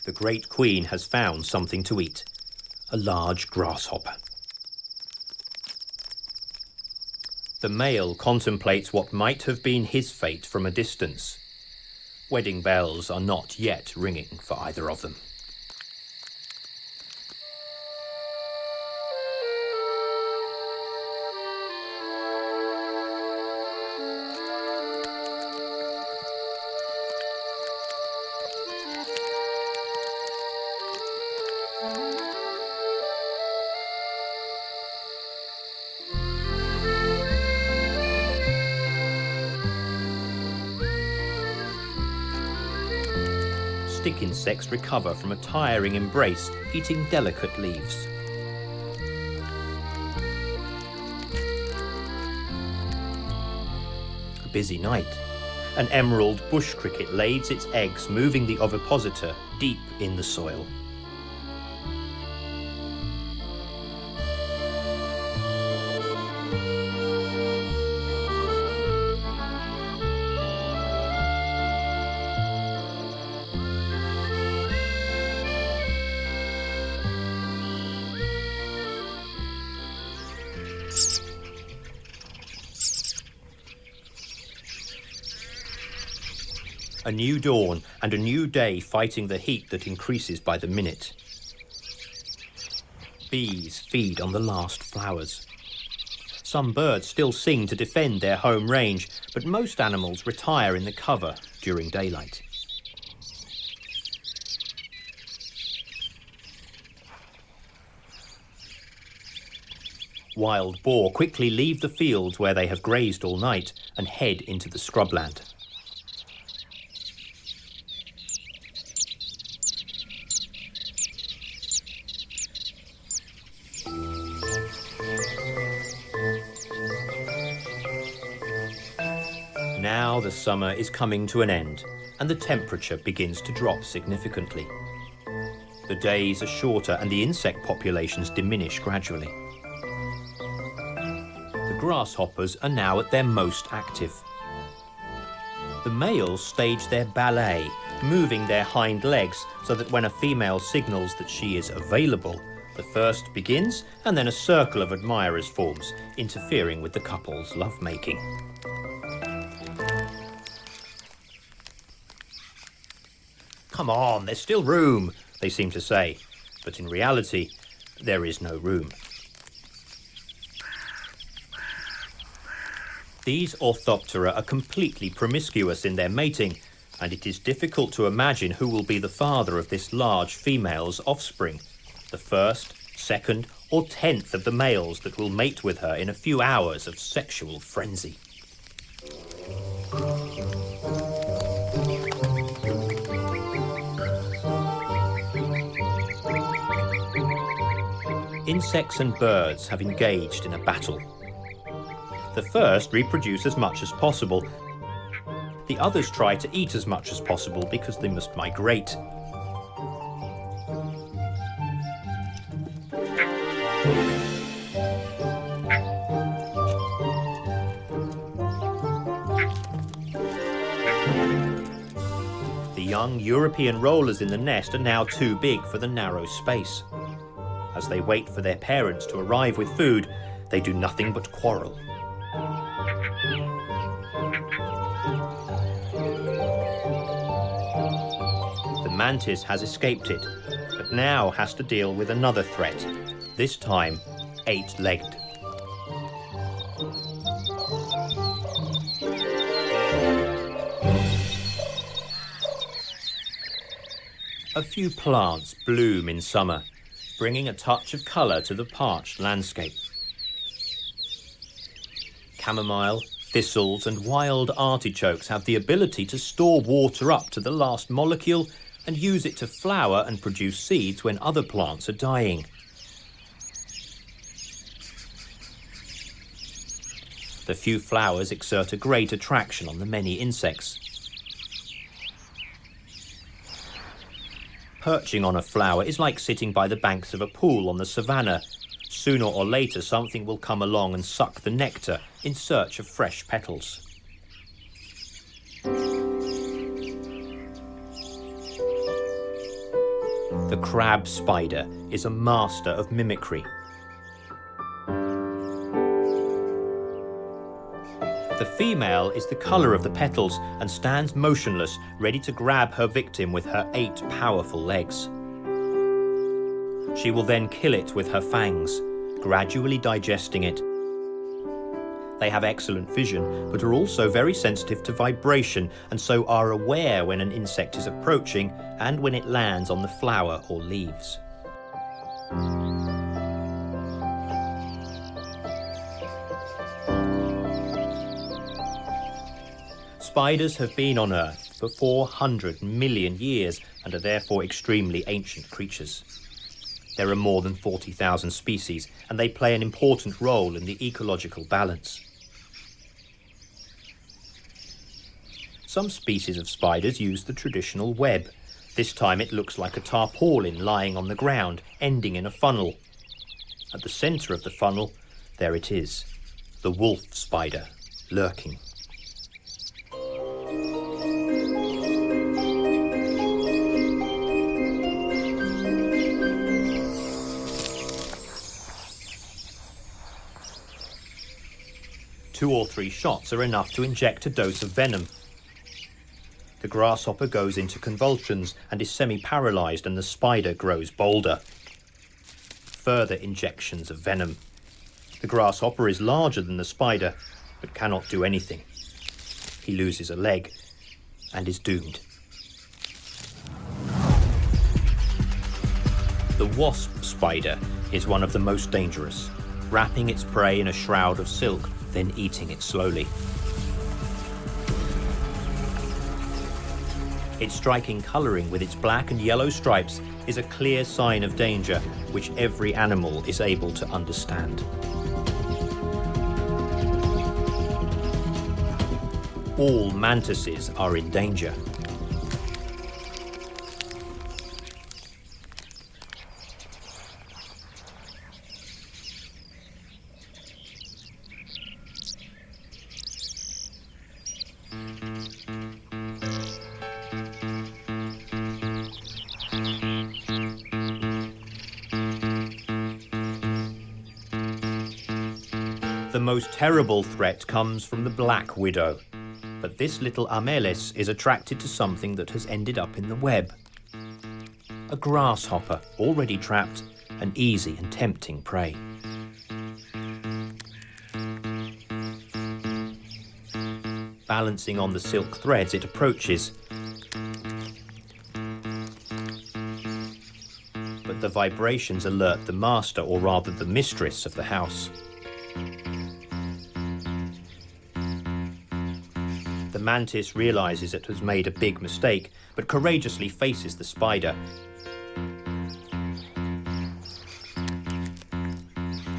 The great queen has found something to eat. A large grasshopper. The male contemplates what might have been his fate from a distance. Wedding bells are not yet ringing for either of them. Stick insects recover from a tiring embrace, eating delicate leaves. A busy night. An emerald bush cricket lays its eggs, moving the ovipositor deep in the soil. A new dawn and a new day fighting the heat that increases by the minute. Bees feed on the last flowers. Some birds still sing to defend their home range, but most animals retire in the cover during daylight. Wild boar quickly leave the fields where they have grazed all night and head into the scrubland. Now the summer is coming to an end and the temperature begins to drop significantly. The days are shorter and the insect populations diminish gradually. The grasshoppers are now at their most active. The males stage their ballet, moving their hind legs so that when a female signals that she is available, the first begins and then a circle of admirers forms, interfering with the couple's lovemaking. Come on, there's still room, they seem to say, but in reality, there is no room. These Orthoptera are completely promiscuous in their mating, and it is difficult to imagine who will be the father of this large female's offspring, the first, second, or 10th of the males that will mate with her in a few hours of sexual frenzy. Insects and birds have engaged in a battle. The first reproduce as much as possible. The others try to eat as much as possible because they must migrate. The young European rollers in the nest are now too big for the narrow space. As they wait for their parents to arrive with food, they do nothing but quarrel. The mantis has escaped it, but now has to deal with another threat, this time 8-legged. A few plants bloom in summer, bringing a touch of colour to the parched landscape. Chamomile, thistles and wild artichokes have the ability to store water up to the last molecule and use it to flower and produce seeds when other plants are dying. The few flowers exert a great attraction on the many insects. Perching on a flower is like sitting by the banks of a pool on the savannah. Sooner or later something will come along and suck the nectar in search of fresh petals. The crab spider is a master of mimicry. The female is the colour of the petals and stands motionless, ready to grab her victim with her 8 powerful legs. She will then kill it with her fangs, gradually digesting it. They have excellent vision, but are also very sensitive to vibration and so are aware when an insect is approaching and when it lands on the flower or leaves. Spiders have been on Earth for 400 million years and are therefore extremely ancient creatures. There are more than 40,000 species and they play an important role in the ecological balance. Some species of spiders use the traditional web. This time it looks like a tarpaulin lying on the ground, ending in a funnel. At the centre of the funnel, there it is, the wolf spider, lurking. Two or three shots are enough to inject a dose of venom. The grasshopper goes into convulsions and is semi-paralysed and the spider grows bolder. Further injections of venom. The grasshopper is larger than the spider, but cannot do anything. He loses a leg and is doomed. The wasp spider is one of the most dangerous, wrapping its prey in a shroud of silk, then eating it slowly. Its striking colouring with its black and yellow stripes is a clear sign of danger, which every animal is able to understand. All mantises are in danger. The most terrible threat comes from the black widow, but this little Amelis is attracted to something that has ended up in the web. A grasshopper, already trapped, an easy and tempting prey. Balancing on the silk threads, it approaches. But the vibrations alert the master, or rather the mistress of the house. The mantis realizes it has made a big mistake, but courageously faces the spider.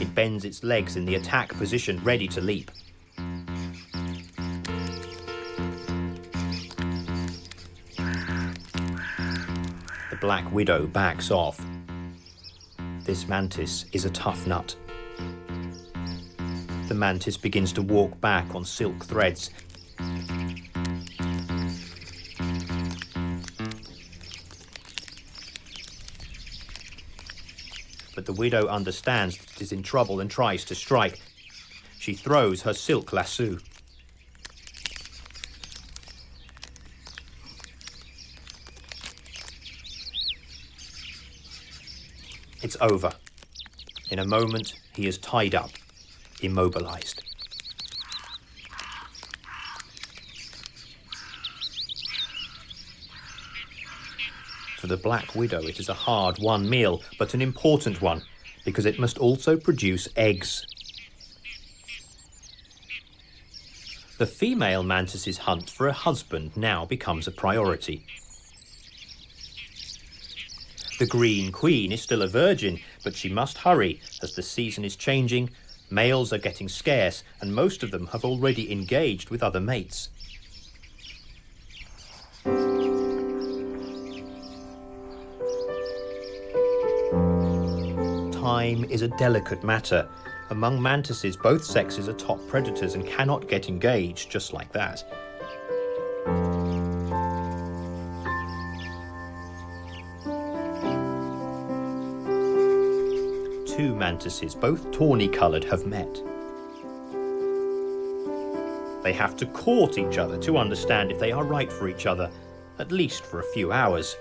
It bends its legs in the attack position, ready to leap. black widow backs off. This mantis is a tough nut. The mantis begins to walk back on silk threads. But the widow understands that it is in trouble and tries to strike. She throws her silk lasso. It's over. In a moment, he is tied up, immobilized. For the black widow, it is a hard-won meal, but an important one, because it must also produce eggs. The female mantis's hunt for a husband now becomes a priority. The green queen is still a virgin, but she must hurry as the season is changing, males are getting scarce, and most of them have already engaged with other mates. Time is a delicate matter. Among mantises, both sexes are top predators and cannot get engaged just like that. Two mantises, both tawny-coloured, have met. They have to court each other to understand if they are right for each other, at least for a few hours.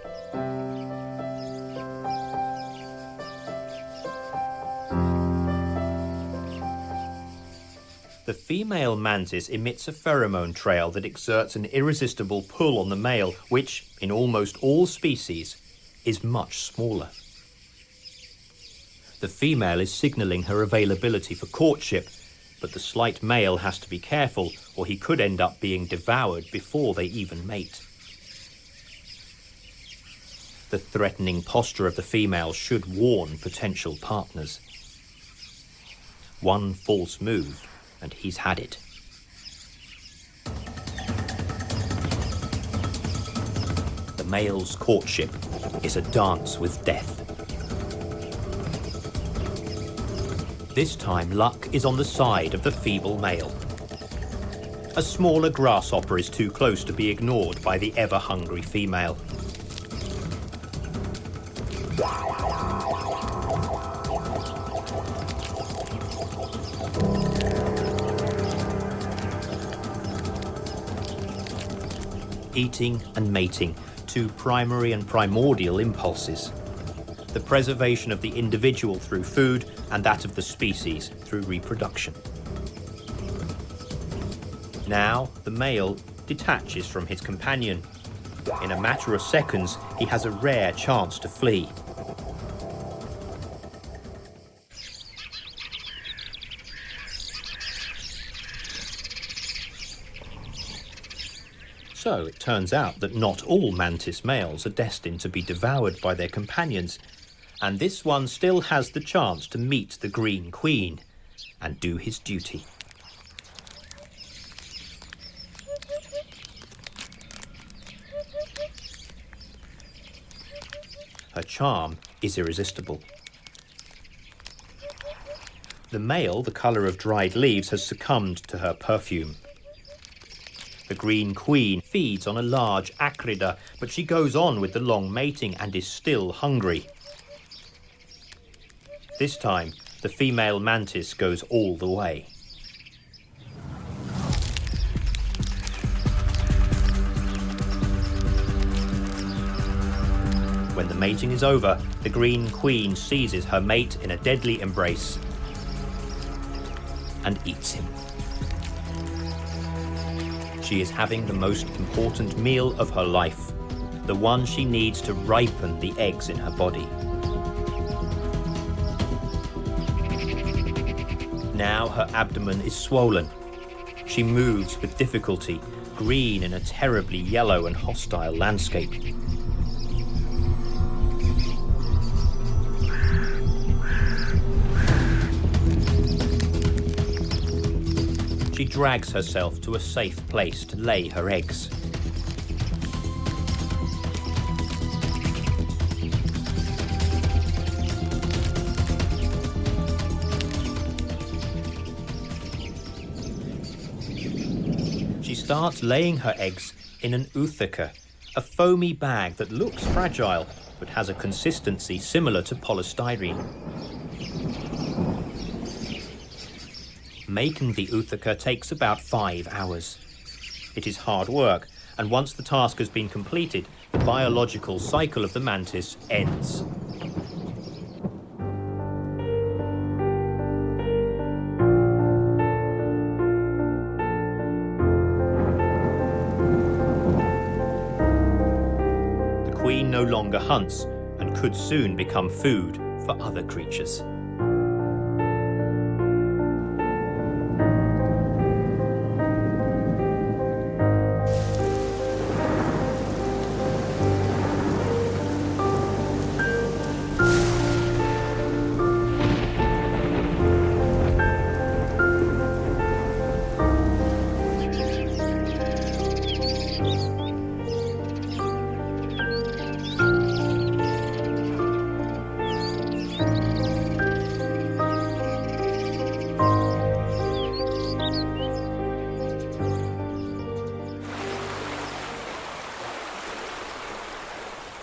The female mantis emits a pheromone trail that exerts an irresistible pull on the male, which, in almost all species, is much smaller. The female is signalling her availability for courtship, but the slight male has to be careful, or he could end up being devoured before they even mate. The threatening posture of the female should warn potential partners. One false move, and he's had it. The male's courtship is a dance with death. This time, luck is on the side of the feeble male. A smaller grasshopper is too close to be ignored by the ever-hungry female. Eating and mating, two primary and primordial impulses. The preservation of the individual through food and that of the species through reproduction. Now, the male detaches from his companion. In a matter of seconds, he has a rare chance to flee. So it turns out that not all mantis males are destined to be devoured by their companions, and this one still has the chance to meet the green queen and do his duty. Her charm is irresistible. The male, the colour of dried leaves, has succumbed to her perfume. The green queen feeds on a large acrida, but she goes on with the long mating and is still hungry. This time, the female mantis goes all the way. When the mating is over, the green queen seizes her mate in a deadly embrace and eats him. She is having the most important meal of her life, the one she needs to ripen the eggs in her body. Now her abdomen is swollen. She moves with difficulty, green in a terribly yellow and hostile landscape. She drags herself to a safe place to lay her eggs. starts laying her eggs in an ootheca, a foamy bag that looks fragile but has a consistency similar to polystyrene. Making the ootheca takes about 5 hours. It is hard work, and once the task has been completed, the biological cycle of the mantis ends. The queen no longer hunts and could soon become food for other creatures.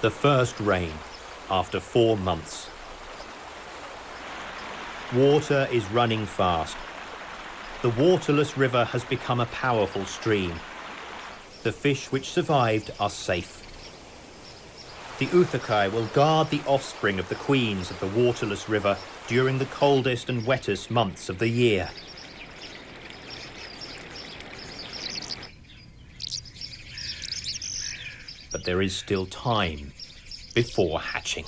The first rain, after 4 months. Water is running fast. The waterless river has become a powerful stream. The fish which survived are safe. The oothecae will guard the offspring of the queens of the waterless river during the coldest and wettest months of the year. But there is still time before hatching.